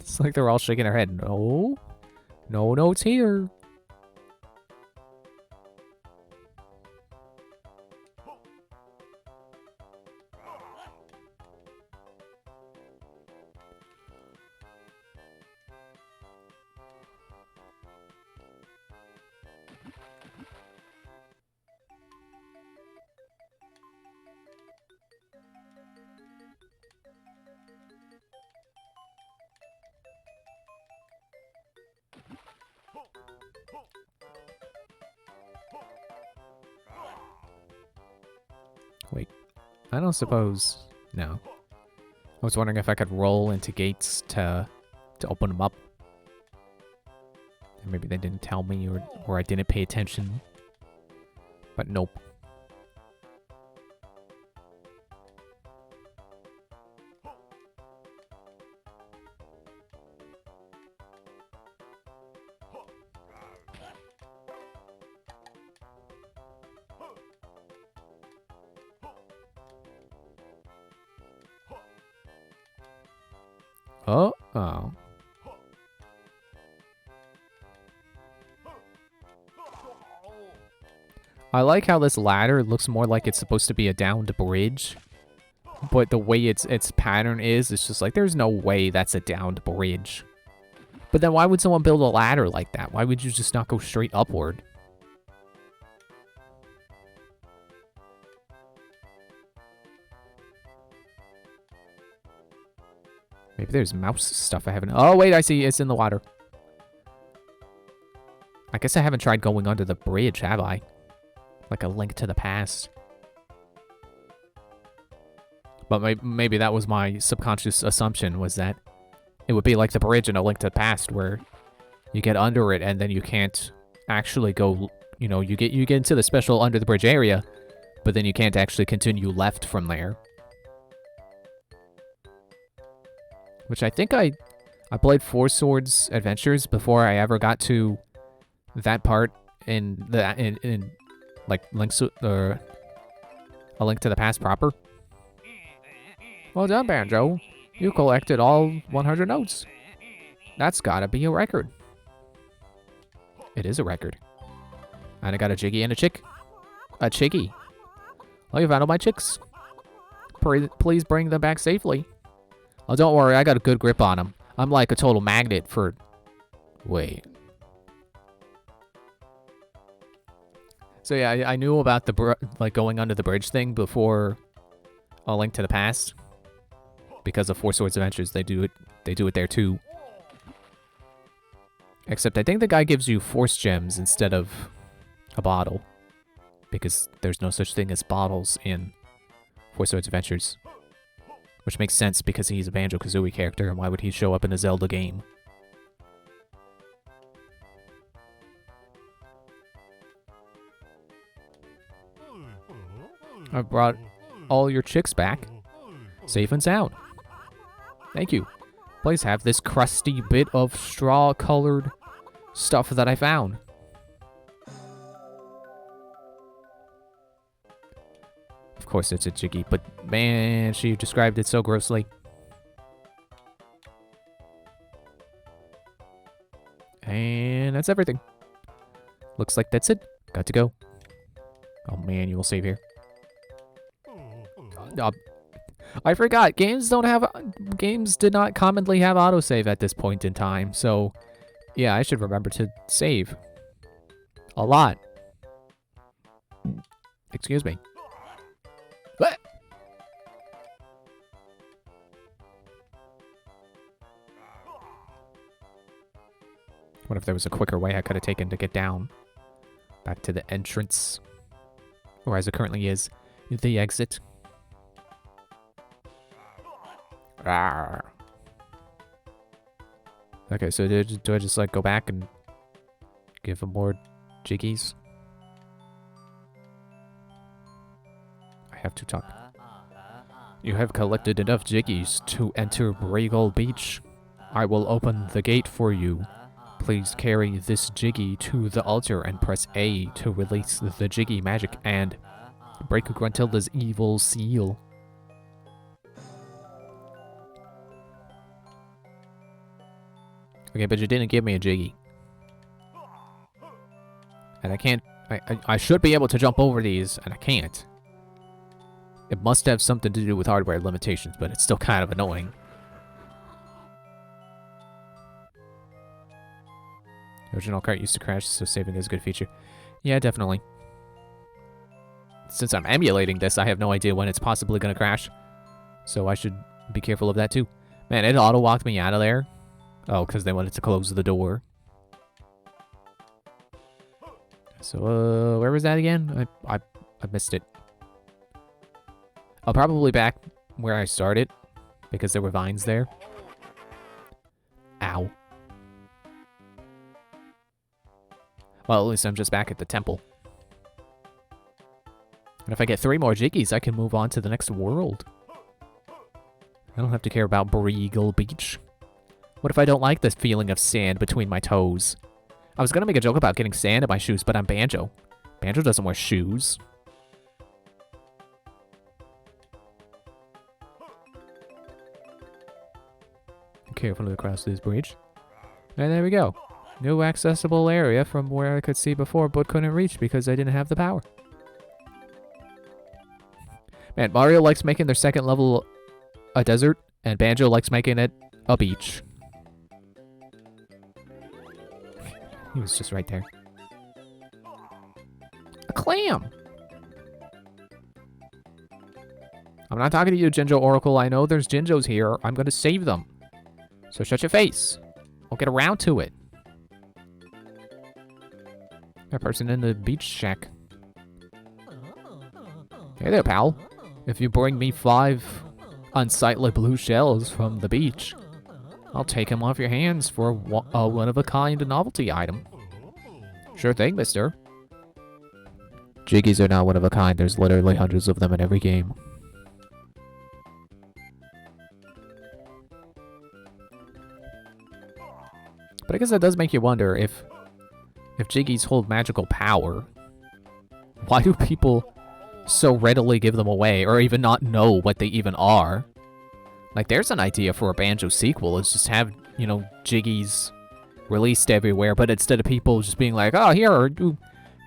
It's like they're all shaking their head. No. No notes here. Wait, I don't suppose... No. I was wondering if I could roll into gates to open them up. And maybe they didn't tell me or I didn't pay attention. But nope. Oh. I like how this ladder looks more like it's supposed to be a downed bridge. But the way its pattern is, it's just like, there's no way that's a downed bridge. But then why would someone build a ladder like that? Why would you just not go straight upward? Maybe there's mouse stuff I haven't... Oh, wait, I see. It's in the water. I guess I haven't tried going under the bridge, have I? Like a Link to the Past. But maybe that was my subconscious assumption, was that it would be like the bridge in A Link to the Past, where you get under it and then you can't actually go... You know, you get into the special under the bridge area, but then you can't actually continue left from there. Which I think I played Four Swords Adventures before I ever got to that part in like Link's, or A Link to the Past proper. Well done, Banjo. You collected all 100 notes. That's gotta be a record. It is a record. And I got a Jiggy and a chick. A chiggy. Well, you found all my chicks. Please bring them back safely. Oh, don't worry. I got a good grip on them. I'm like a total magnet for... Wait. So yeah, I knew about the like going under the bridge thing before A Link to the Past. Because of Four Swords Adventures, they do it there too. Except I think the guy gives you Force Gems instead of a bottle. Because there's no such thing as bottles in Four Swords Adventures. Which makes sense because he's a Banjo-Kazooie character, and why would he show up in a Zelda game? I brought all your chicks back, safe and sound. Thank you. Please have this crusty bit of straw-colored stuff that I found. Of course it's a Jiggy, but man, she described it so grossly. And that's everything. Looks like that's it. Got to go. Oh man, you will save here. I forgot. Games did not commonly have autosave at this point in time, so yeah, I should remember to save. A lot. Excuse me. What? What if there was a quicker way I could have taken to get down? Back to the entrance. Or as it currently is, the exit. Rawr. Okay, so do I just like go back and give him more jiggies? I have to talk. You have collected enough jiggies to enter Regal Beach. I will open the gate for you. Please carry this jiggy to the altar and press A to release the jiggy magic and break Gruntilda's evil seal. Okay, but you didn't give me a jiggy. And I can't... I should be able to jump over these, and I can't. It must have something to do with hardware limitations, but it's still kind of annoying. The original cart used to crash, so saving is a good feature. Yeah, definitely. Since I'm emulating this, I have no idea when it's possibly going to crash. So I should be careful of that too. Man, it auto-walked me out of there. Oh, because they wanted to close the door. So, where was that again? I missed it. I'll probably back where I started, because there were vines there. Ow. Well, at least I'm just back at the temple. And if I get 3 more jiggies, I can move on to the next world. I don't have to care about Regal Beach. What if I don't like the feeling of sand between my toes? I was gonna make a joke about getting sand in my shoes, but I'm Banjo. Banjo doesn't wear shoes. Carefully across this bridge. And there we go. New accessible area from where I could see before, but couldn't reach because I didn't have the power. Man, Mario likes making their second level a desert, and Banjo likes making it a beach. He was just right there. A clam! I'm not talking to you, Jinjo Oracle. I know there's Jinjos here. I'm gonna save them. So shut your face. I'll get around to it. A person in the beach shack. Hey there, pal. If you bring me 5 unsightly blue shells from the beach, I'll take them off your hands for a one-of-a-kind novelty item. Sure thing, mister. Jiggies are not one of a kind. There's literally hundreds of them in every game. But I guess that does make you wonder if jiggies hold magical power, why do people so readily give them away, or even not know what they even are. Like, there's an idea for a Banjo sequel, is just have, you know, Jiggies released everywhere, but instead of people just being like, oh, here,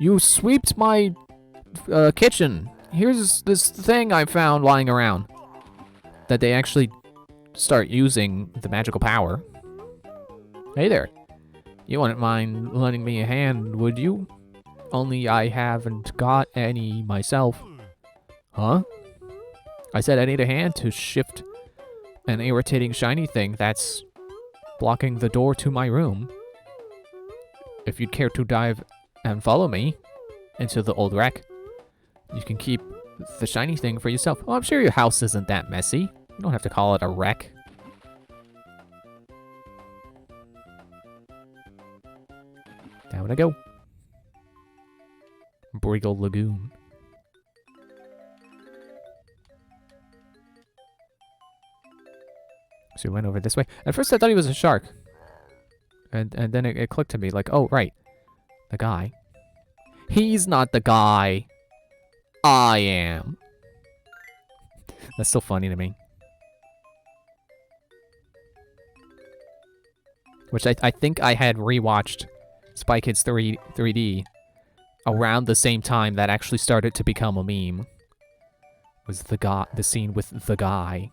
you swept my kitchen. Here's this thing I found lying around. That they actually start using the magical power. Hey there. You wouldn't mind lending me a hand, would you? Only I haven't got any myself. Huh? I said I need a hand to shift an irritating shiny thing that's blocking the door to my room. If you'd care to dive and follow me into the old wreck, you can keep the shiny thing for yourself. Well, I'm sure your house isn't that messy. You don't have to call it a wreck. Down I go. Briggle Lagoon. So we went over this way. At first I thought he was a shark. And then it clicked to me like, oh, right. The guy. He's not the guy. I am. That's still funny to me. Which I think I had rewatched Spy Kids 3D around the same time that actually started to become a meme. Was the scene with the guy.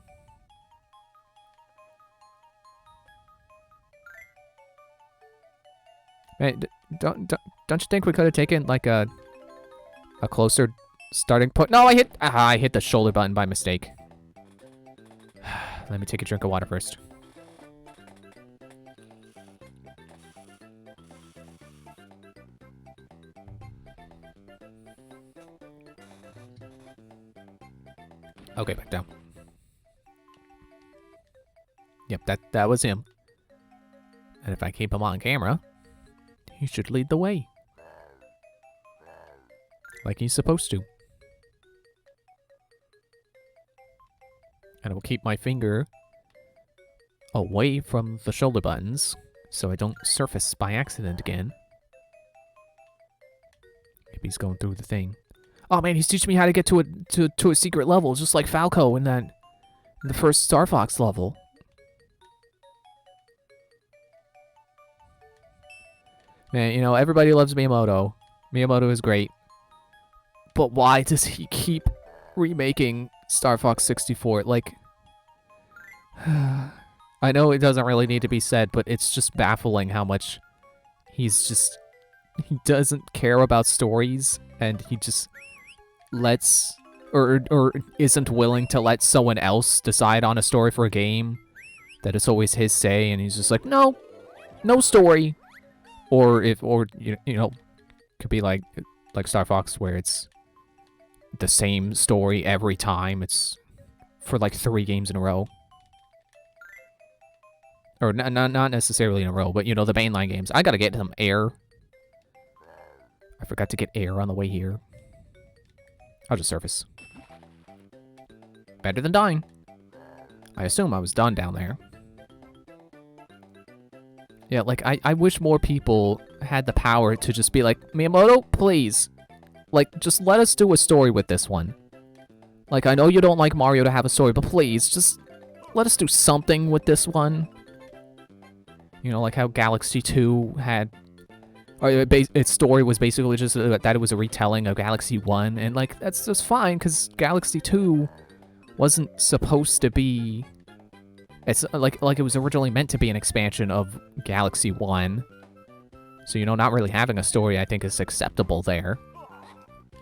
Man, don't you think we could have taken like a closer starting point? No, I hit the shoulder button by mistake. Let me take a drink of water first. Okay, back down. Yep, that was him. And if I keep him on camera, he should lead the way. Like he's supposed to. And I will keep my finger away from the shoulder buttons so I don't surface by accident again. Maybe he's going through the thing. Oh man, he's teaching me how to get to a secret level, just like Falco in the first Star Fox level. Man, you know, everybody loves Miyamoto. Miyamoto is great. But why does he keep remaking Star Fox 64? Like, I know it doesn't really need to be said, but it's just baffling how much he doesn't care about stories, and he just lets, or isn't willing to let someone else decide on a story for a game, that it's always his say, and he's just like, no story. Or you know, could be like Star Fox, where it's the same story every time. It's for like 3 games in a row. Or not necessarily in a row, but you know, the mainline games. I gotta get some air. I forgot to get air on the way here. I'll just surface. Better than dying. I assume I was done down there. Yeah, like, I wish more people had the power to just be like, Miyamoto, please. Like, just let us do a story with this one. Like, I know you don't like Mario to have a story, but please, just let us do something with this one. You know, like how Galaxy 2 had... Or its story was basically just that it was a retelling of Galaxy 1, and, like, that's just fine, because Galaxy 2 wasn't supposed to be... It's like it was originally meant to be an expansion of Galaxy 1. So, you know, not really having a story, I think, is acceptable there.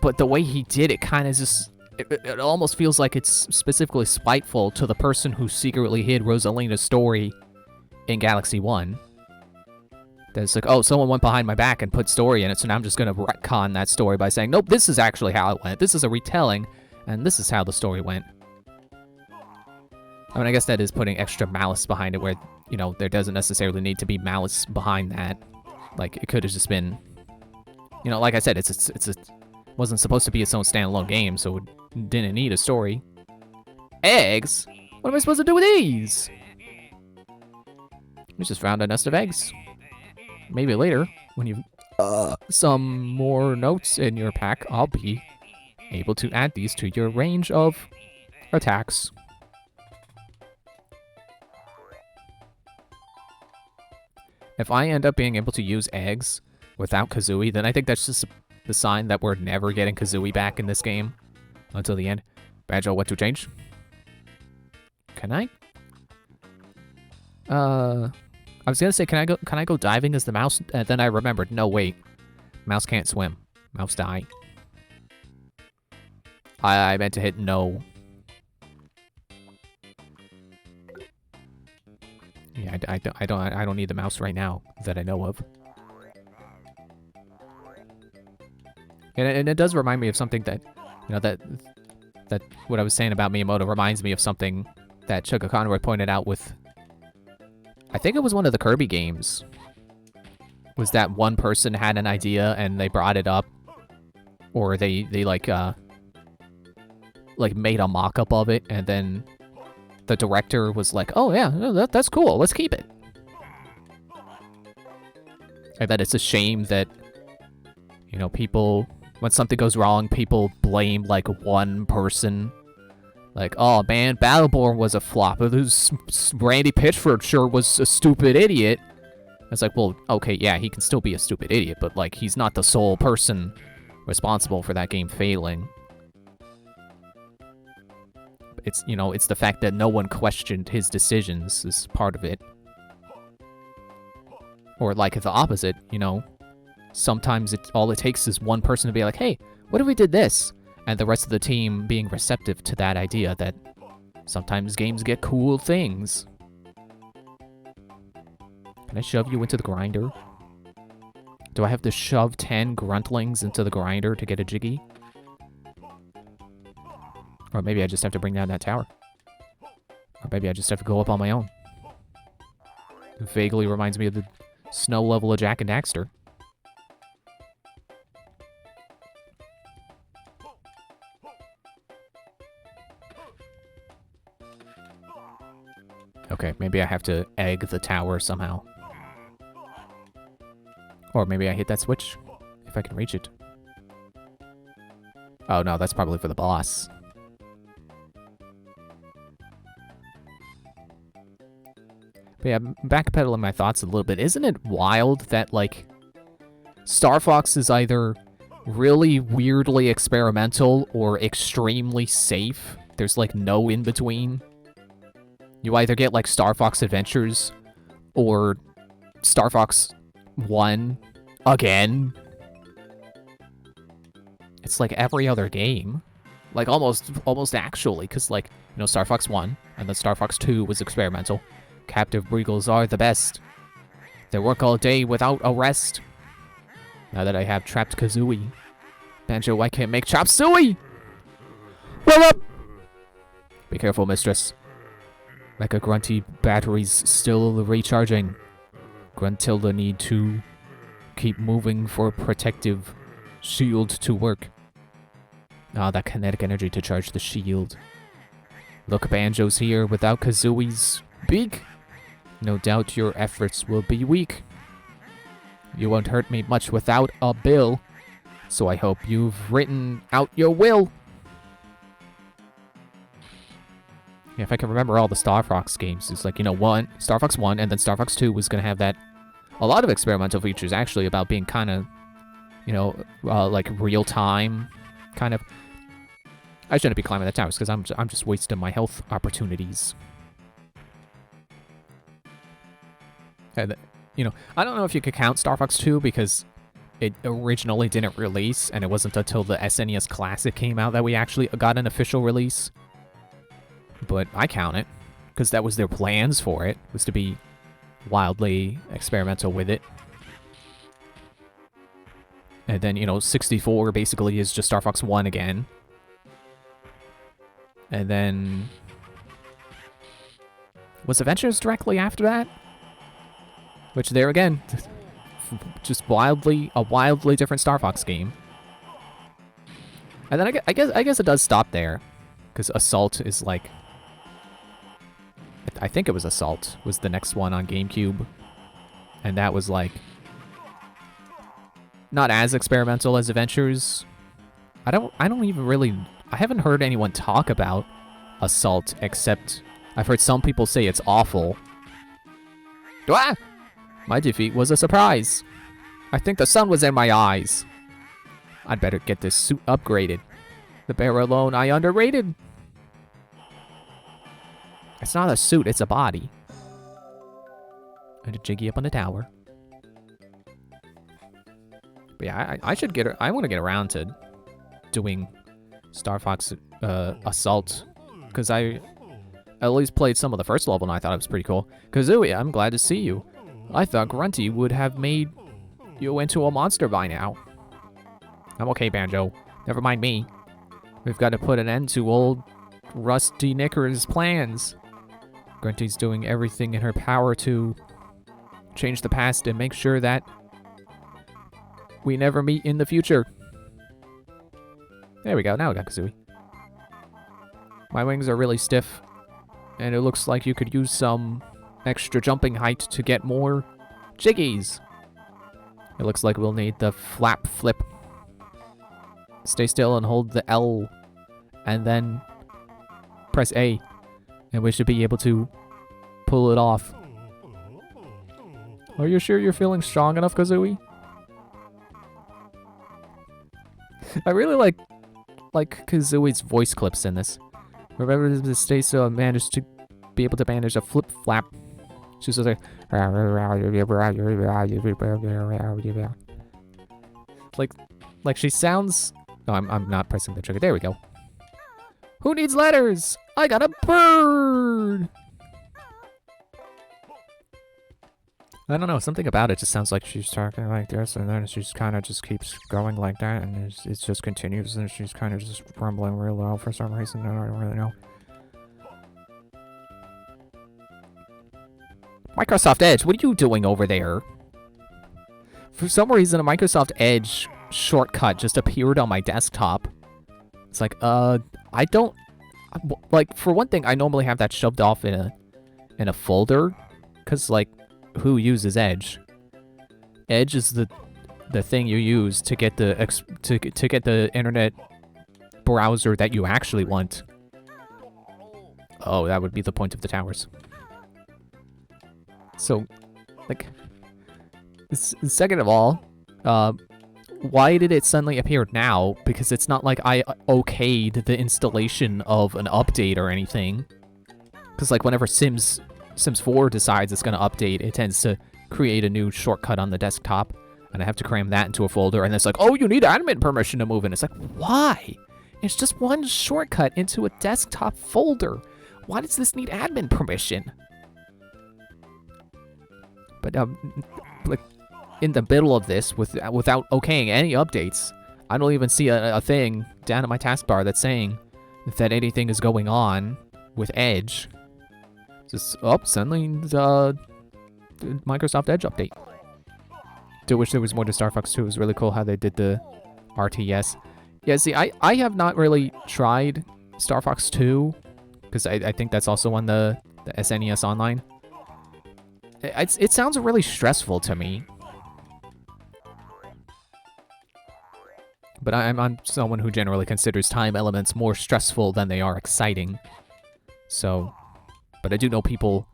But the way he did it kind of just... It almost feels like it's specifically spiteful to the person who secretly hid Rosalina's story in Galaxy 1. That it's like, oh, someone went behind my back and put story in it, so now I'm just going to retcon that story by saying, nope, this is actually how it went. This is a retelling, and this is how the story went. I mean, I guess that is putting extra malice behind it where, you know, there doesn't necessarily need to be malice behind that. Like, it could have just been... You know, like I said, it wasn't supposed to be its own standalone game, so it didn't need a story. Eggs? What am I supposed to do with these? We just found a nest of eggs. Maybe later, when you've some more notes in your pack, I'll be able to add these to your range of attacks. If I end up being able to use eggs without Kazooie, then I think that's just the sign that we're never getting Kazooie back in this game until the end. Banjo, what to change? Can I? I was gonna say, can I go diving as the mouse? And then I remembered, no, wait. Mouse can't swim. Mouse die. I meant to hit no. Yeah, I don't need the mouse right now that I know of. And it does remind me of something that, you know, that what I was saying about Miyamoto reminds me of something that Sugar Conroy pointed out with, I think it was one of the Kirby games, was that one person had an idea and they brought it up, or they like made a mock-up of it, and then the director was like, oh yeah, that's cool, let's keep it. I bet it's a shame that, you know, people, when something goes wrong, people blame, like, one person. Like, oh man, Battleborn was a flop. Randy Pitchford sure was a stupid idiot. It's like, well, okay, yeah, he can still be a stupid idiot, but, like, he's not the sole person responsible for that game failing. It's, you know, it's the fact that no one questioned his decisions is part of it. Or, like, the opposite, you know. Sometimes all it takes is one person to be like, hey, what if we did this? And the rest of the team being receptive to that idea that sometimes games get cool things. Can I shove you into the grinder? Do I have to shove 10 gruntlings into the grinder to get a Jiggy? Or maybe I just have to bring down that tower. Or maybe I just have to go up on my own. It vaguely reminds me of the snow level of Jak and Daxter. Okay, maybe I have to egg the tower somehow. Or maybe I hit that switch, if I can reach it. Oh no, that's probably for the boss. But yeah, backpedaling my thoughts a little bit. Isn't it wild that, like, Star Fox is either really weirdly experimental or extremely safe? There's, like, no in-between. You either get, like, Star Fox Adventures or Star Fox 1 again. It's like every other game. Like, almost actually, because, like, you know, Star Fox 1 and then Star Fox 2 was experimental. Captive Beagles are the best. They work all day without a rest. Now that I have trapped Kazooie. Banjo, I can't make Chop Suey! Roll up! Be careful, mistress. Mecha Grunty batteries still recharging. Gruntilda need to keep moving for protective shield to work. Ah, that kinetic energy to charge the shield. Look, Banjo's here without Kazooie's beak. No doubt your efforts will be weak. You won't hurt me much without a bill, so I hope you've written out your will. Yeah, if I can remember all the Star Fox games, it's like, you know, Star Fox 1 and then Star Fox 2 was going to have that, a lot of experimental features actually about being kind of, you know, like real-time, kind of. I shouldn't be climbing the towers because I'm just wasting my health opportunities. And, you know, I don't know if you could count Star Fox 2 because it originally didn't release, and it wasn't until the SNES Classic came out that we actually got an official release. But I count it, because that was their plans for it, was to be wildly experimental with it. And then, you know, 64 basically is just Star Fox 1 again. And then... was Adventures directly after that? Which, there again, just a wildly different Star Fox game. And then I guess it does stop there, because Assault is like... I think it was Assault, was the next one on GameCube. And that was like... not as experimental as Adventures. I don't even really... I haven't heard anyone talk about Assault, except I've heard some people say it's awful. Ah! My defeat was a surprise. I think the sun was in my eyes. I'd better get this suit upgraded. The bear alone I underrated. It's not a suit, it's a body. And a Jiggy up on the tower. But yeah, I should get... I want to get around to doing Star Fox Assault. Because I at least played some of the first level and I thought it was pretty cool. Kazooie, I'm glad to see you. I thought Grunty would have made you into a monster by now. I'm okay, Banjo. Never mind me. We've got to put an end to old Rusty Knicker's plans. Grunty's doing everything in her power to change the past and make sure that we never meet in the future. There we go. Now we got Kazooie. My wings are really stiff, and it looks like you could use some extra jumping height to get more Jiggies. It looks like we'll need the flap flip. Stay still and hold the L, and then press A, and we should be able to pull it off. Are you sure you're feeling strong enough, Kazooie? I really like Kazooie's voice clips in this. Remember to stay still and manage to be able to manage a flip flap. She's just like she sounds. No, I'm not pressing the trigger. There we go. Who needs letters? I got a bird. I don't know, something about it just sounds like she's talking like this, and then she kind of just keeps going like that, and it just continues, and she's kind of just rumbling real low for some reason. I don't really know. Microsoft Edge, what are you doing over there? For some reason, a Microsoft Edge shortcut just appeared on my desktop. It's like, I don't... Like, for one thing, I normally have that shoved off in a folder, because, like, who uses Edge? Edge is the thing you use to get the to get the internet browser that you actually want. Oh, that would be the point of the towers. So, like, second of all, why did it suddenly appear now? Because it's not like I okayed the installation of an update or anything. Because, like, whenever Sims 4 decides it's going to update, it tends to create a new shortcut on the desktop, and I have to cram that into a folder, and it's like, oh, you need admin permission to move in. It's like, why? It's just one shortcut into a desktop folder. Why does this need admin permission? But, like, in the middle of this, without okaying any updates, I don't even see a thing down at my taskbar that's saying that anything is going on with Edge. Just, oh, suddenly the Microsoft Edge update. Do wish there was more to Star Fox 2. It was really cool how they did the RTS. Yeah, see, I have not really tried Star Fox 2, because I think that's also on the SNES Online. It sounds really stressful to me. But I'm someone who generally considers time elements more stressful than they are exciting. So, but I do know people,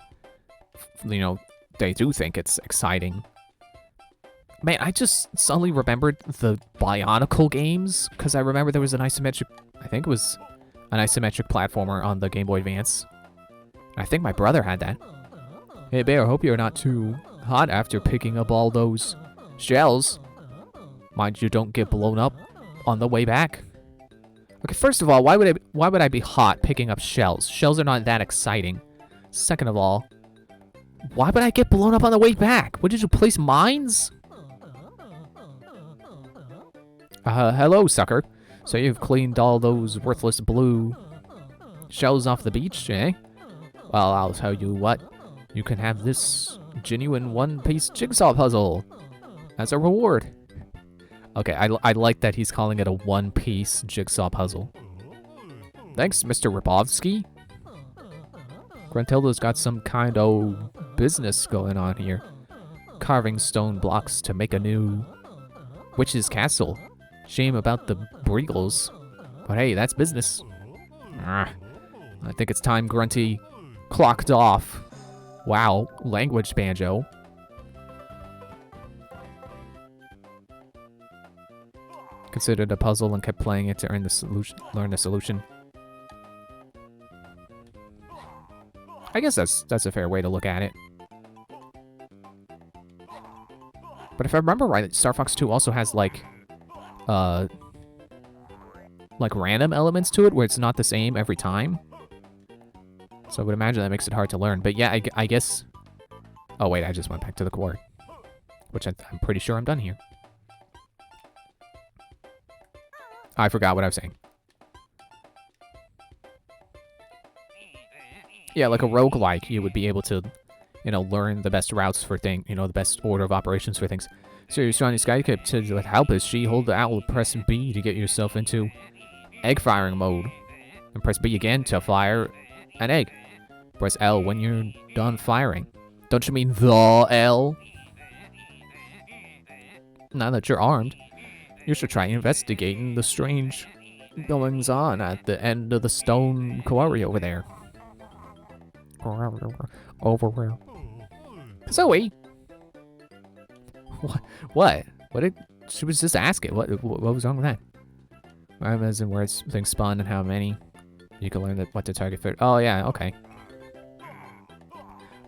you know, they do think it's exciting. Man, I just suddenly remembered the Bionicle games, because I remember there was an isometric, I think it was an isometric platformer on the Game Boy Advance. I think my brother had that. Hey, Bear, hope you're not too hot after picking up all those shells. Mind you, don't get blown up on the way back. Okay, first of all, why would I be hot picking up shells? Shells are not that exciting. Second of all, why would I get blown up on the way back? What did you place mines? Hello, sucker. So you've cleaned all those worthless blue shells off the beach, eh? Well, I'll tell you what. You can have this genuine one-piece jigsaw puzzle as a reward. Okay, I like that he's calling it a one-piece jigsaw puzzle. Thanks, Mr. Rabovsky. Gruntilda's got some kind of business going on here. Carving stone blocks to make a new witch's castle. Shame about the Briegles. But hey, that's business. I think it's time Grunty clocked off. Wow, language Banjo. Considered a puzzle and kept playing it to learn the solution. I guess that's a fair way to look at it. But if I remember right, Star Fox 2 also has like random elements to it where it's not the same every time. So I would imagine that makes it hard to learn. But yeah, I guess... Oh wait, I just went back to the core. Which I'm pretty sure I'm done here. I forgot what I was saying. Yeah, like a roguelike, you would be able to, learn the best routes for things, the best order of operations for things. So you're trying to Skycap to help us. She hold the owl, press B to get yourself into egg firing mode. And press B again to fire an egg. Press L when you're done firing. Don't you mean the L? Now that you're armed, you should try investigating the strange goings-on at the end of the stone quarry over there. Over where? Zoe! What? What did... She was just asking. What was wrong with that? As in where things spawn and how many. You can learn what to target for. Oh, yeah, okay.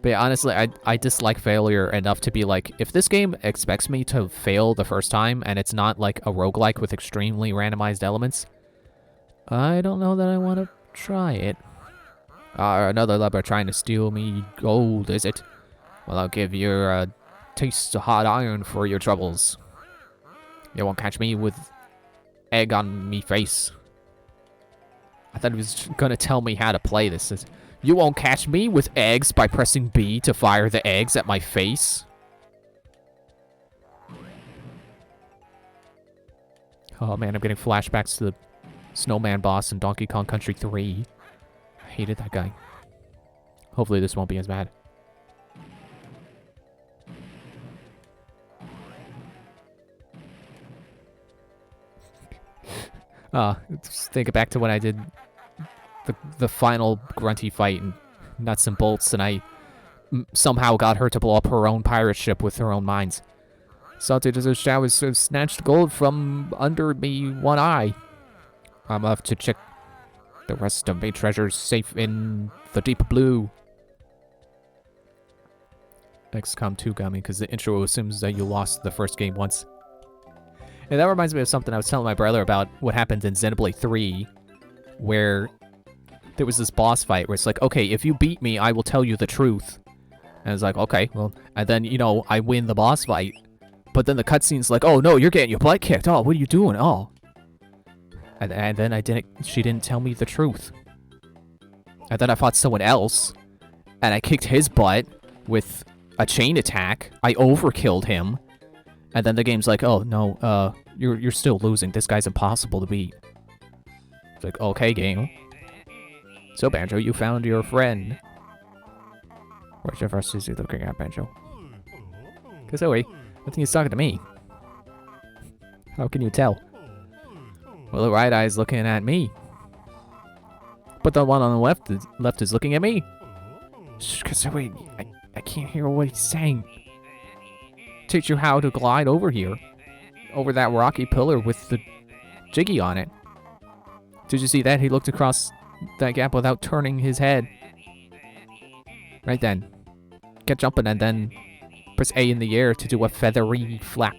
But yeah, honestly, I dislike failure enough to be like, if this game expects me to fail the first time, and it's not like a roguelike with extremely randomized elements, I don't know that I want to try it. Another leper trying to steal me gold, is it? Well, I'll give you a taste of hot iron for your troubles. You won't catch me with egg on me face. I thought he was gonna tell me how to play this. You won't catch me with eggs by pressing B to fire the eggs at my face. Oh man, I'm getting flashbacks to the Snowman boss in Donkey Kong Country 3. I hated that guy. Hopefully this won't be as bad. Just think back to when I did the final Grunty fight in Nuts and Bolts, and I somehow got her to blow up her own pirate ship with her own mines. Salted as a shower snatched gold from under me one eye. I'm off to check the rest of my treasures safe in the deep blue. XCOM 2 got me because the intro assumes that you lost the first game once. And that reminds me of something I was telling my brother about what happened in Xenoblade 3, where there was this boss fight where it's like, okay, if you beat me, I will tell you the truth. And it's like, okay, well, and then, I win the boss fight. But then the cutscene's like, oh no, you're getting your butt kicked. Oh, what are you doing? Oh. And then she didn't tell me the truth. And then I fought someone else, and I kicked his butt with a chain attack. I overkilled him. And then the game's like, oh no, you're still losing. This guy's impossible to beat. It's like, okay, game. So, Banjo, you found your friend. Which of us is he looking at, Banjo? Kazooie, I think he's talking to me. How can you tell? Well, the right eye's looking at me. But the one on the left is looking at me. Shh, Kazooie, I can't hear what he's saying. Teach you how to glide over here. Over that rocky pillar with the jiggy on it. Did you see that? He looked across that gap without turning his head. Right then. Get jumping and then press A in the air to do a feathery flap.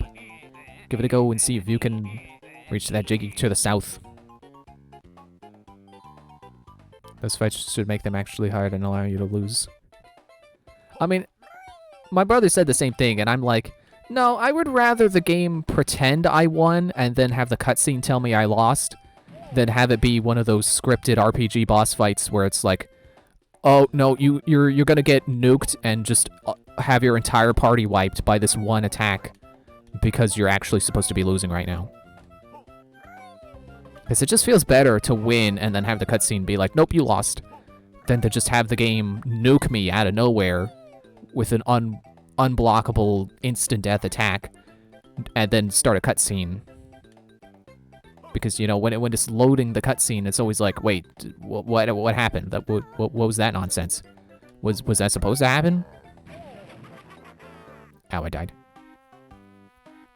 Give it a go and see if you can reach that jiggy to the south. Those fights should make them actually hard and allow you to lose. I mean, my brother said the same thing, and I'm like, no, I would rather the game pretend I won and then have the cutscene tell me I lost than have it be one of those scripted RPG boss fights where it's like, oh, no, you're gonna get nuked and just have your entire party wiped by this one attack because you're actually supposed to be losing right now. Because it just feels better to win and then have the cutscene be like, nope, you lost, than to just have the game nuke me out of nowhere with an unblockable instant death attack and then start a cutscene. Because, you know, when it's loading the cutscene, it's always like, wait, what happened? What was that nonsense? Was that supposed to happen? Ow, I died.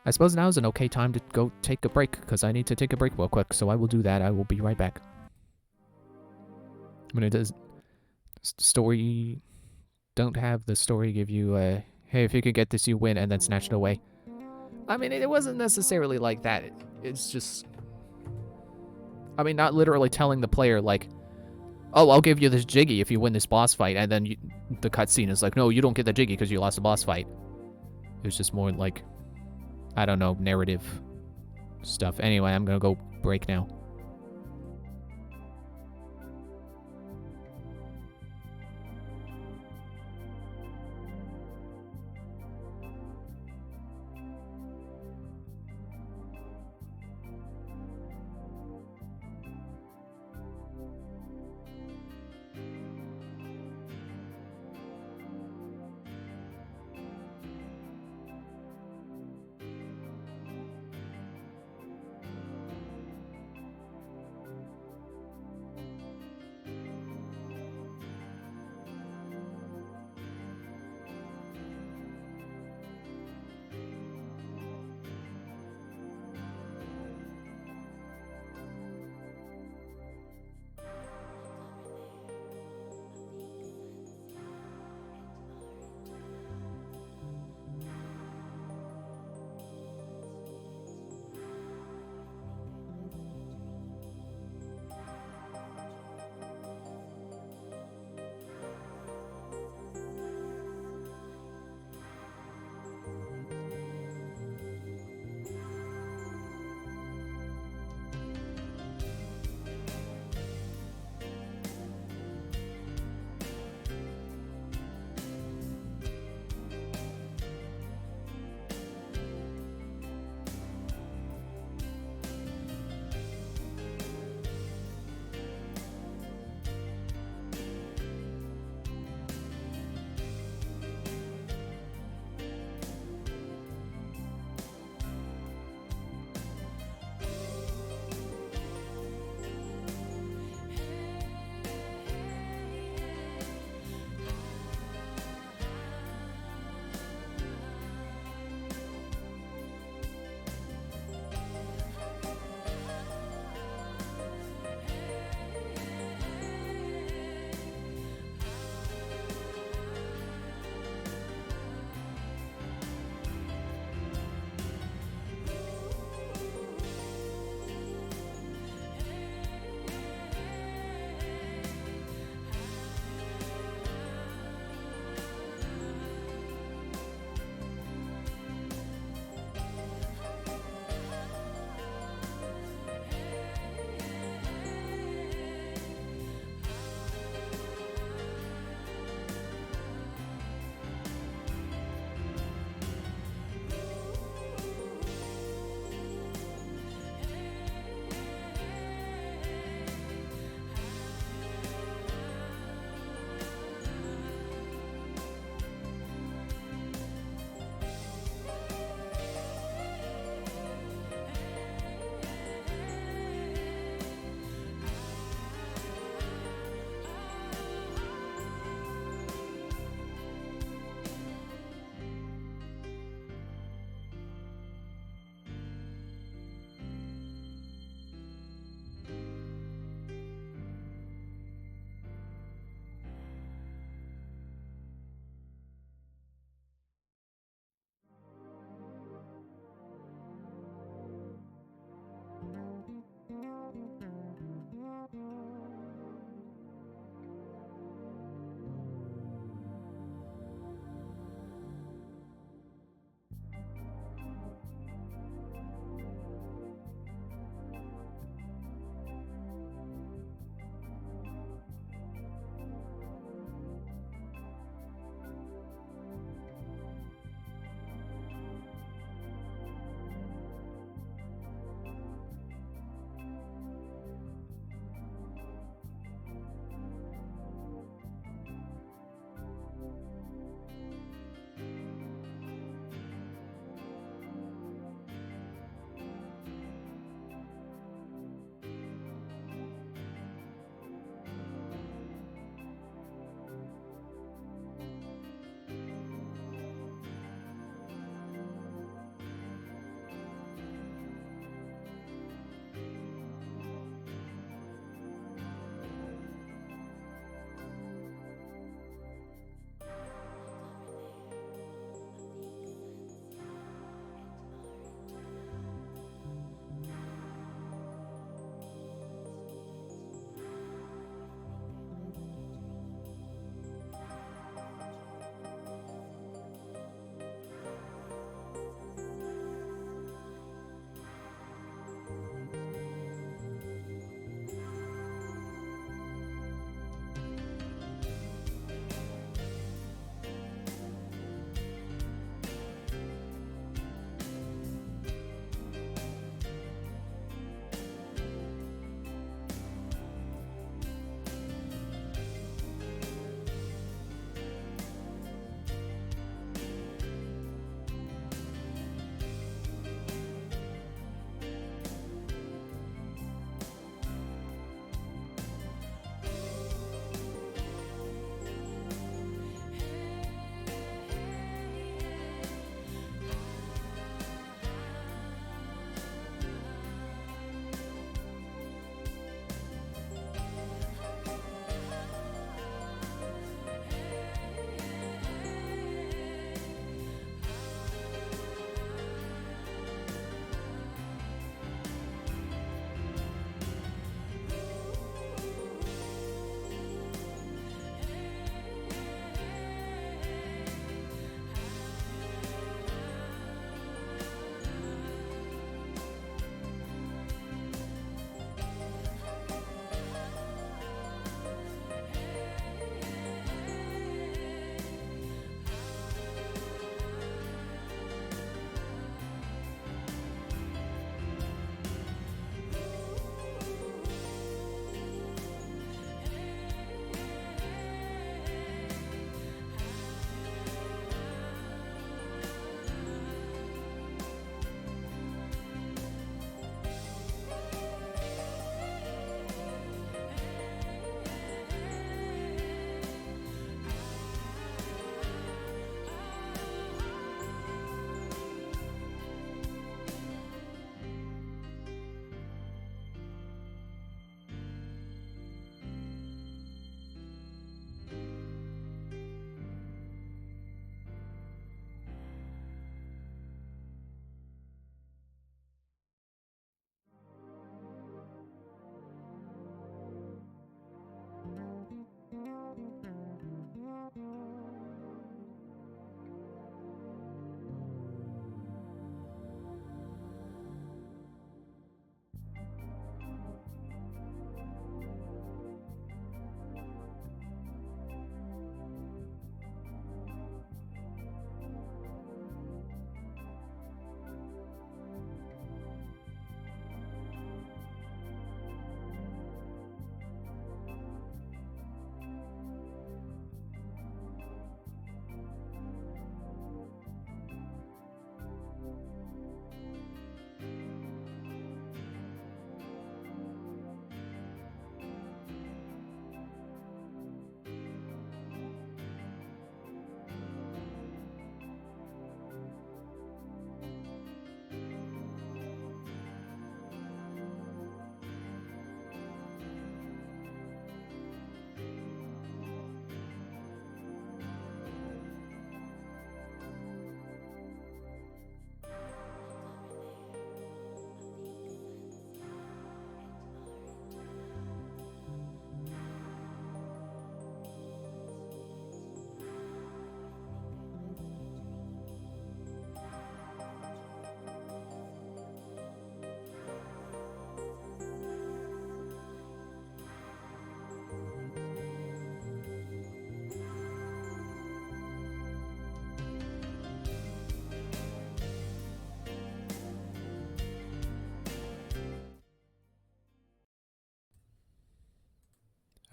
I suppose now is an okay time to go take a break, because I need to take a break real quick, so I will do that. I will be right back. When it does story, don't have the story give you a, hey, if you could get this, you win, and then snatch it away. I mean, it wasn't necessarily like that. It's just, I mean, not literally telling the player, like, oh, I'll give you this Jiggy if you win this boss fight, and then the cutscene is like, no, you don't get the Jiggy because you lost the boss fight. It was just more like, I don't know, narrative stuff. Anyway, I'm gonna go break now.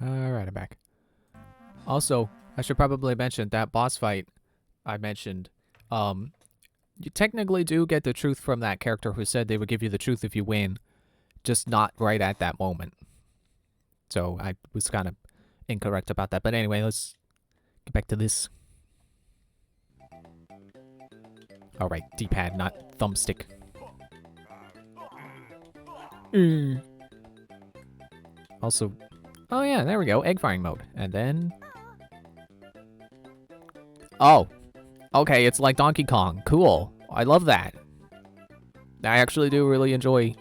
Alright, I'm back. Also, I should probably mention that boss fight I mentioned. You technically do get the truth from that character who said they would give you the truth if you win, just not right at that moment. So I was kind of incorrect about that. But anyway, let's get back to this. Alright, D-pad, not thumbstick. Also, oh yeah, there we go, egg firing mode. And then... oh, okay, it's like Donkey Kong. Cool. I love that. I actually do really enjoy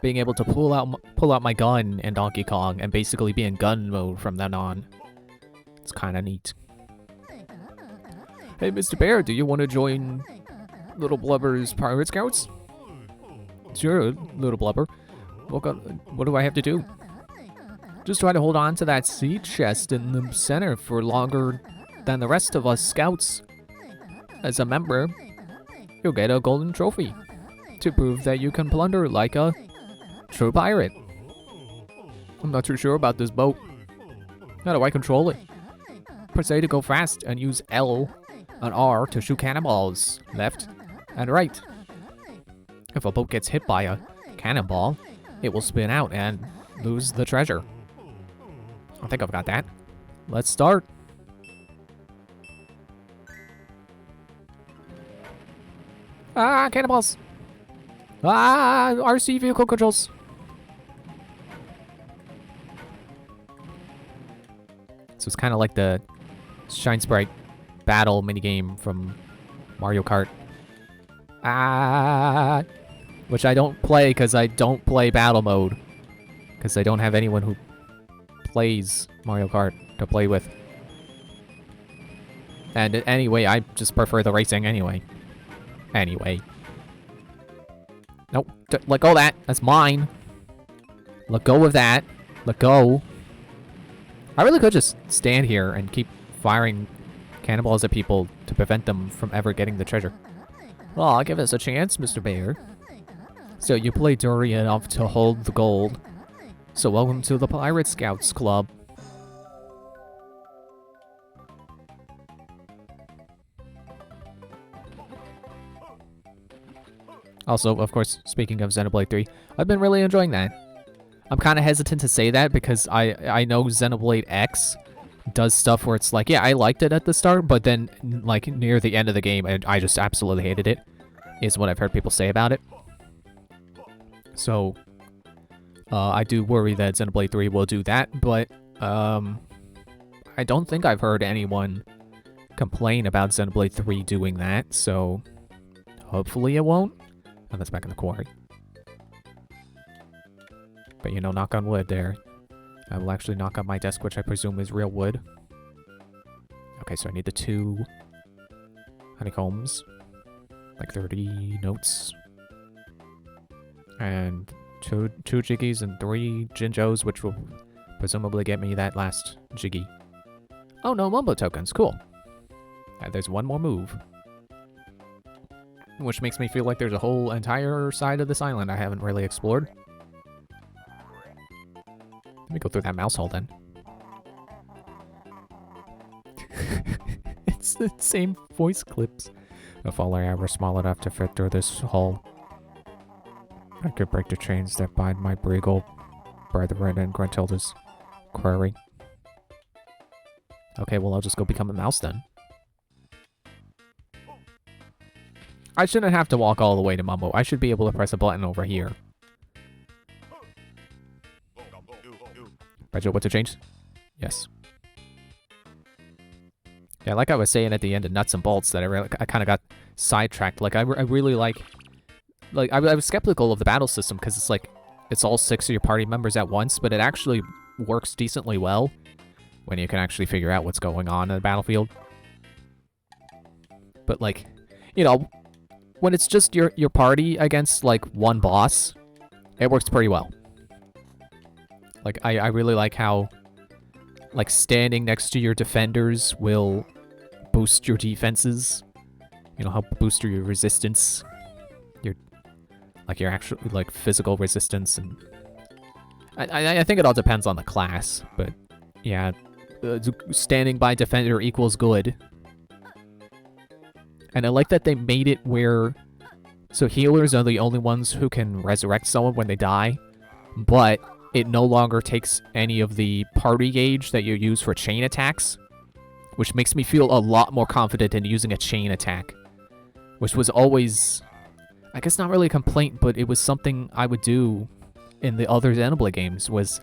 being able to pull out my gun in Donkey Kong and basically be in gun mode from then on. It's kind of neat. Hey, Mr. Bear, do you want to join Little Blubber's Pirate Scouts? Sure, Little Blubber. What do I have to do? Just try to hold on to that seed chest in the center for longer than the rest of us scouts. As a member, you'll get a golden trophy to prove that you can plunder like a true pirate. I'm not too sure about this boat. How do I control it? Press A to go fast and use L and R to shoot cannonballs left and right. If a boat gets hit by a cannonball, it will spin out and lose the treasure. I think I've got that. Let's start. Ah, cannonballs! Ah, RC vehicle controls. So it's kind of like the Shine Sprite battle minigame from Mario Kart. Ah, which I don't play because I don't play battle mode. Because I don't have anyone who plays Mario Kart to play with. And anyway, I just prefer the racing anyway. Anyway. Nope. Let go of that. That's mine. Let go of that. Let go. I really could just stand here and keep firing cannonballs at people to prevent them from ever getting the treasure. Well, I'll give us a chance, Mr. Bear. So you play dirty enough to hold the gold. So welcome to the Pirate Scouts Club. Also, of course, speaking of Xenoblade 3, I've been really enjoying that. I'm kind of hesitant to say that because I know Xenoblade X does stuff where it's like, yeah, I liked it at the start, but then, like, near the end of the game, I just absolutely hated it, is what I've heard people say about it. So, I do worry that Xenoblade 3 will do that, but, I don't think I've heard anyone complain about Xenoblade 3 doing that, so hopefully it won't. And that's back in the quarry. But you know, knock on wood there. I will actually knock on my desk, which I presume is real wood. Okay, so I need the 2 honeycombs. Like 30 notes. And two jiggies and 3 Jinjos, which will presumably get me that last jiggy. Oh, no Mumbo tokens. Cool. There's one more move. Which makes me feel like there's a whole entire side of this island I haven't really explored. Let me go through that mouse hole then. It's the same voice clips. If all I were small enough to fit through this hole, I could break the chains that bind my Breagle brethren in Gruntilda's quarry. Okay, well, I'll just go become a mouse then. I shouldn't have to walk all the way to Mumbo. I should be able to press a button over here. Banjo, what's the change? Yes. Yeah, like I was saying at the end of Nuts and Bolts, that I kind of got sidetracked. Like, I really like I was skeptical of the battle system because it's like, it's all 6 of your party members at once, but it actually works decently well when you can actually figure out what's going on in the battlefield. But like, you know, when it's just your party against, like, one boss, it works pretty well. Like, I really like how, like, standing next to your defenders will boost your defenses. You know, help boost your resistance. Your actual, like, physical resistance. And I think it all depends on the class, but yeah, standing by defender equals good. And I like that they made it where... So healers are the only ones who can resurrect someone when they die, but it no longer takes any of the party gauge that you use for chain attacks, which makes me feel a lot more confident in using a chain attack, which was always, I guess not really a complaint, but it was something I would do in the other Xenoblade games, was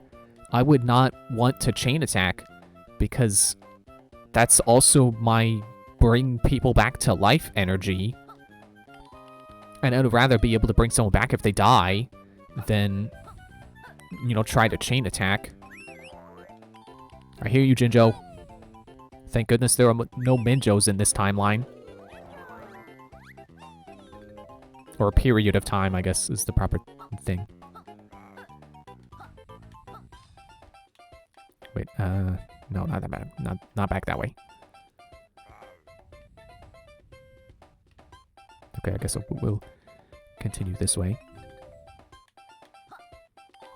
I would not want to chain attack because that's also my bring people back to life energy. And I'd rather be able to bring someone back if they die than, you know, try to chain attack. I hear you, Jinjo. Thank goodness there are no Minjos in this timeline. Or a period of time, I guess, is the proper thing. Wait, no, not that bad. Not back that way. Okay, I guess we'll continue this way.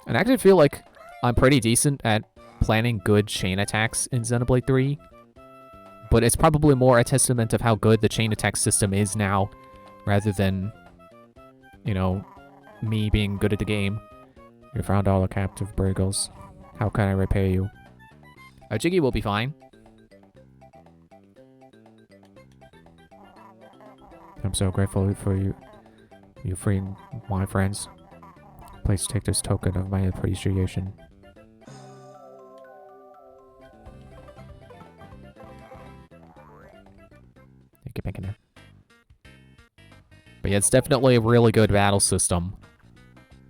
And I actually feel like I'm pretty decent at planning good chain attacks in Xenoblade 3. But it's probably more a testament of how good the chain attack system is now, rather than, you know, me being good at the game. You found all the captive Briggles. How can I repay you? Jiggy will be fine. I'm so grateful for you freeing my friends. Please take this token of my appreciation. Get back in there. But yeah, it's definitely a really good battle system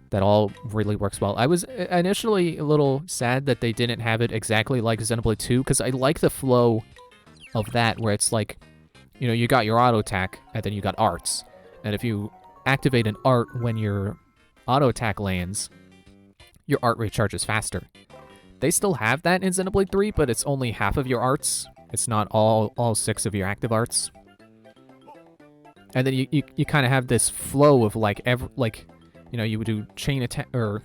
that all really works well. I was initially a little sad that they didn't have it exactly like Xenoblade 2, because I like the flow of that, where it's like, you know, you got your auto attack, and then you got arts. And if you activate an art when your auto attack lands, your art recharges faster. They still have that in Xenoblade 3, but it's only half of your arts. It's not all 6 of your active arts. And then you kind of have this flow of like you know, you would do chain attack, or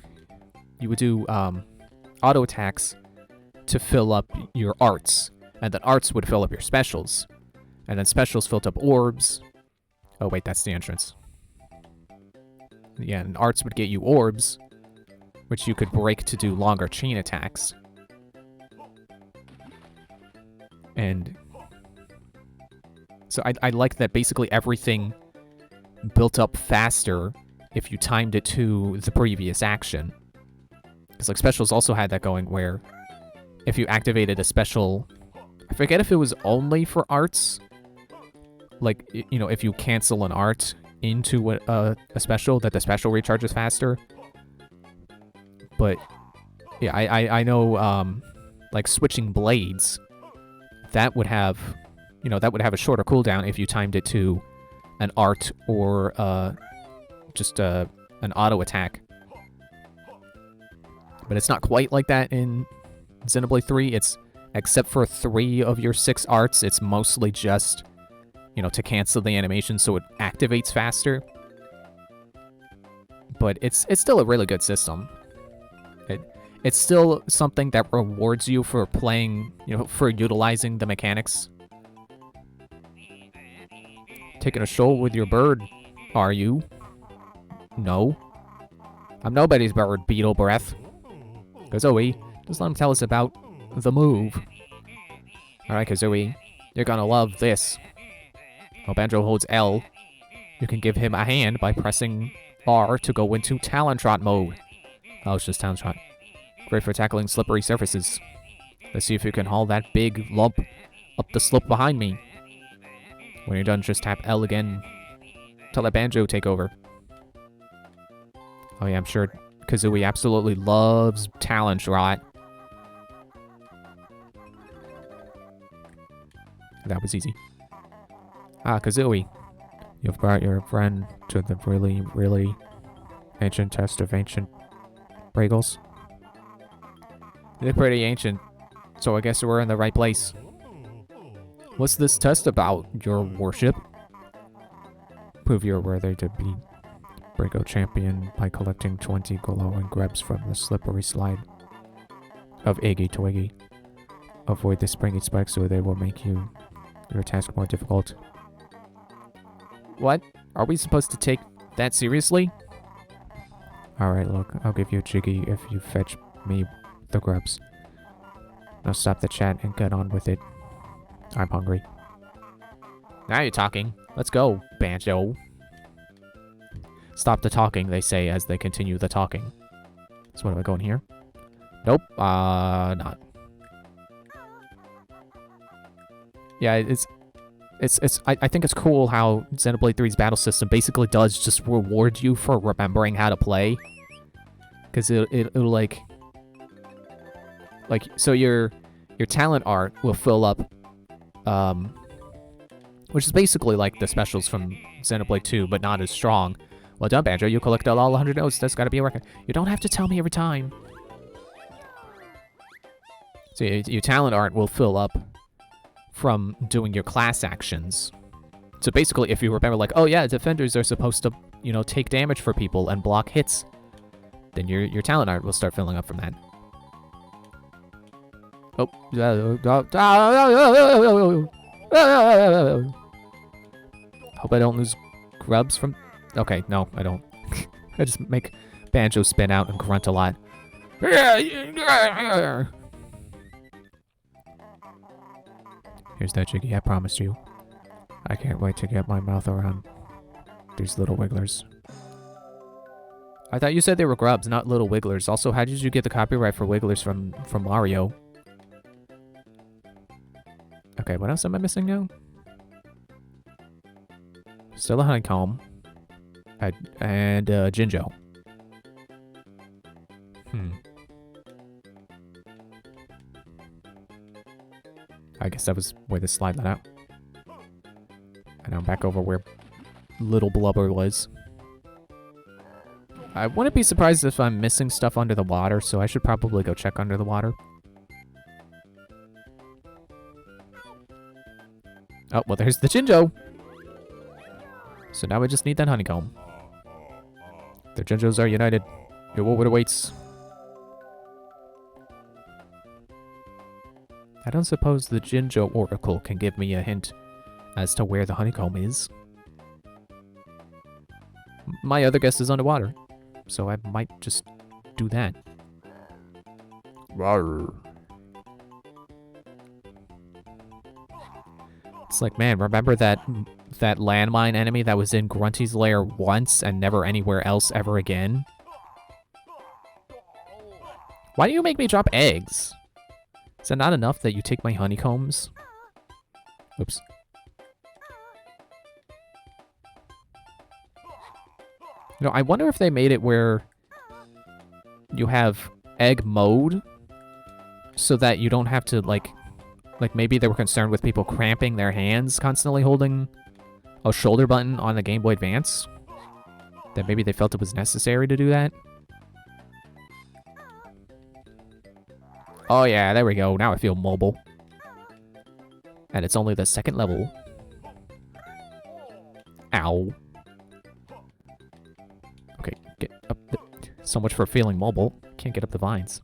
you would do auto attacks to fill up your arts, and then arts would fill up your specials, and then specials filled up orbs. Oh wait, that's the entrance. Yeah, and arts would get you orbs, which you could break to do longer chain attacks. And so I like that basically everything built up faster if you timed it to the previous action. Because like specials also had that going, where if you activated a special, I forget if it was only for arts, like, you know, if you cancel an art into a special, that the special recharges faster. But yeah, I know like switching blades, that would have, you know, that would have a shorter cooldown if you timed it to an art or just an auto attack. But it's not quite like that in Xenoblade 3. It's, except for 3 of your 6 arts, it's mostly just, you know, to cancel the animation so it activates faster. But it's still a really good system. It's still something that rewards you for playing, you know, for utilizing the mechanics. Taking a stroll with your bird, are you? No. I'm nobody's bird, Beetle Breath. Kazooie, just let him tell us about the move. Alright, Kazooie, you're gonna love this. While Banjo holds L, you can give him a hand by pressing R to go into Talon Trot mode. Oh, it's just Talon Trot. Great for tackling slippery surfaces. Let's see if you can haul that big lump up the slope behind me. When you're done, just tap L again to let Banjo take over. Oh yeah, I'm sure Kazooie absolutely loves Talon Trot. That was easy. Ah, Kazooie. You've brought your friend to the really, really ancient test of ancient Briggles. They're pretty ancient, so I guess we're in the right place. What's this test about, your worship? Prove you're worthy to be Briggo champion by collecting 20 glowing grubs from the slippery slide of Iggy Twiggy. avoid the springy spikes or they will make your task more difficult. What? Are we supposed to take that seriously? Alright, look, I'll give you a jiggy if you fetch me the grubs. Now stop the chat and get on with it. I'm hungry. Now you're talking. Let's go, Banjo. Stop the talking, they say as they continue the talking. So what, am I going here? Nope, not. Yeah, I think it's cool how Xenoblade 3's battle system basically does just reward you for remembering how to play. Because it'll like, so your talent art will fill up, which is basically like the specials from Xenoblade 2, but not as strong. Well done, Banjo. You collected all 100 notes. That's got to be a record. You don't have to tell me every time. So your talent art will fill up from doing your class actions. So basically, if you remember, like, oh yeah, defenders are supposed to, you know, take damage for people and block hits, then your talent art will start filling up from that. Oh. Hope I don't lose grubs from... Okay, no, I don't. I just make Banjo spin out and grunt a lot. Here's that jiggy I promised you. I can't wait to get my mouth around these little wigglers. I thought you said they were grubs, not little wigglers. Also, how did you get the copyright for wigglers from Mario? Okay, what else am I missing now? Still a honeycomb. And Jinjo. I guess that was where the slide let out. And I'm back over where little Blubber was. I wouldn't be surprised if I'm missing stuff under the water, so I should probably go check under the water. Oh, well, there's the Jinjo! So now we just need that honeycomb. The Jinjos are united. Your reward awaits. I don't suppose the Jinjo Oracle can give me a hint as to where the honeycomb is. My other guess is underwater, so I might just do that. Rawr. It's like, man, remember that landmine enemy that was in Grunty's lair once and never anywhere else ever again? Why do you make me drop eggs? Is it not enough that you take my honeycombs? Oops. You know, I wonder if they made it where you have egg mode so that you don't have to, like maybe they were concerned with people cramping their hands constantly holding a shoulder button on the Game Boy Advance. That maybe they felt it was necessary to do that. Oh yeah, there we go. Now I feel mobile. And it's only the second level. Ow. Okay, get up the... So much for feeling mobile. Can't get up the vines.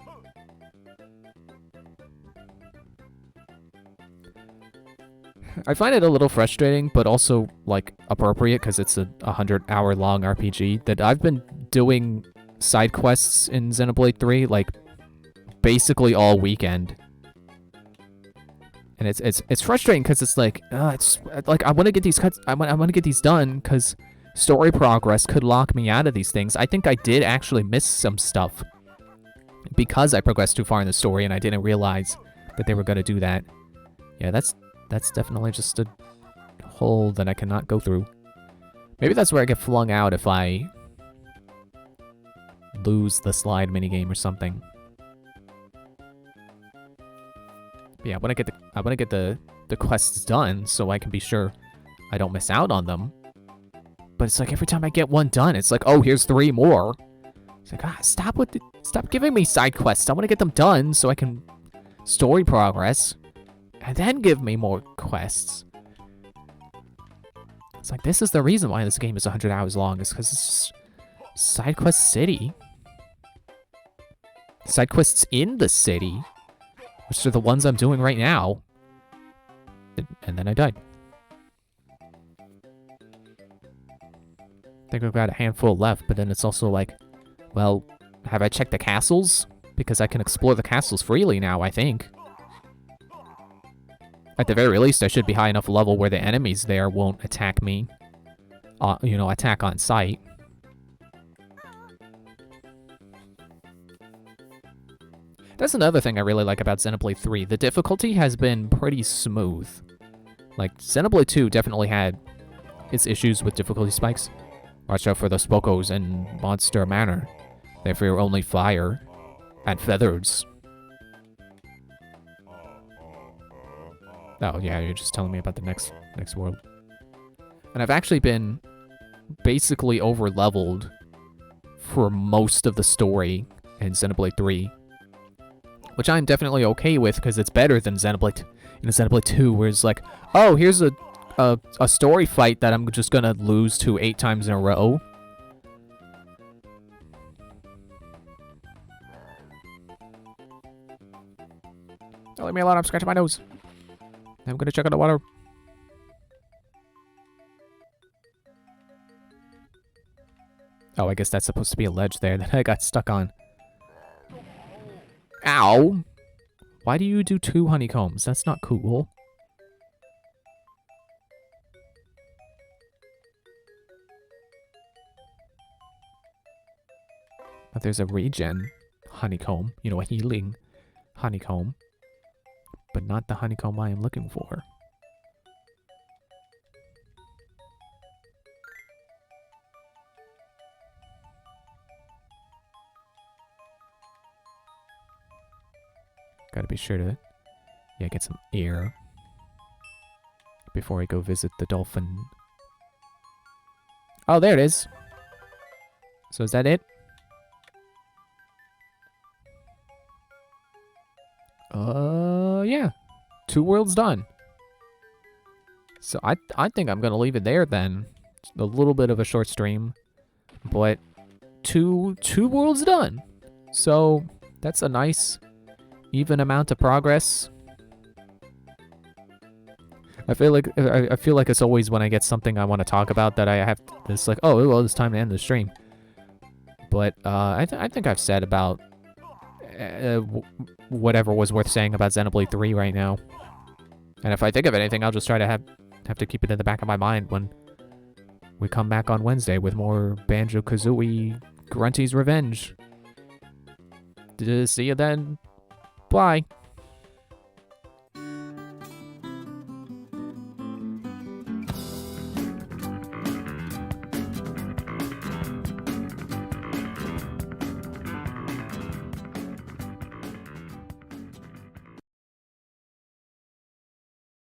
I find it a little frustrating, but also, like, appropriate, because it's a 100-hour-long RPG, that I've been doing side quests in Xenoblade 3, like, basically all weekend. And it's frustrating, because it's like, I want to get these cuts, I want to get these done, because story progress could lock me out of these things. I think I did actually miss some stuff, because I progressed too far in the story, and I didn't realize that they were going to do that. Yeah, that's definitely just a hole that I cannot go through. Maybe that's where I get flung out if I lose the slide minigame or something. But yeah, I want to get the quests done so I can be sure I don't miss out on them. But it's like every time I get one done, it's like, oh, here's 3 more. It's like, stop giving me side quests. I want to get them done so I can story progress. And then give me more quests. It's like, this is the reason why this game is 100 hours long, is because it's just side quest city. Side quests in the city. which are the ones I'm doing right now. And then I died. I think I've got a handful left, but then it's also like, well, have I checked the castles? Because I can explore the castles freely now, I think. At the very least, I should be high enough level where the enemies there won't attack me. Attack on sight. That's another thing I really like about Xenoblade 3. The difficulty has been pretty smooth. Like, Xenoblade 2 definitely had its issues with difficulty spikes. Watch out for the Spokos in Monster Manor. They fear only fire and feathers. Oh, yeah, you're just telling me about the next world. And I've actually been basically over-leveled for most of the story in Xenoblade 3. Which I'm definitely okay with, because it's better than Xenoblade 2, where it's like, oh, here's a story fight that I'm just gonna lose to 8 times in a row. Don't leave me alone, I'm scratching my nose. I'm gonna check out the water. Oh, I guess that's supposed to be a ledge there that I got stuck on. Ow! Why do you do 2 honeycombs? That's not cool. But there's a regen honeycomb. You know, a healing honeycomb. But not the honeycomb I am looking for. Gotta be sure to, get some air before I go visit the dolphin. Oh, there it is. So is that it? Yeah. 2 worlds done. So I think I'm gonna leave it there then. It's a little bit of a short stream, but two worlds done. So that's a nice even amount of progress. I feel like it's always when I get something I want to talk about that I have this like, oh well, it's time to end the stream. But I think I've said about whatever was worth saying about Xenoblade 3 right now. And if I think of anything, I'll just try to have to keep it in the back of my mind when we come back on Wednesday with more Banjo-Kazooie Grunty's Revenge. See you then. Bye.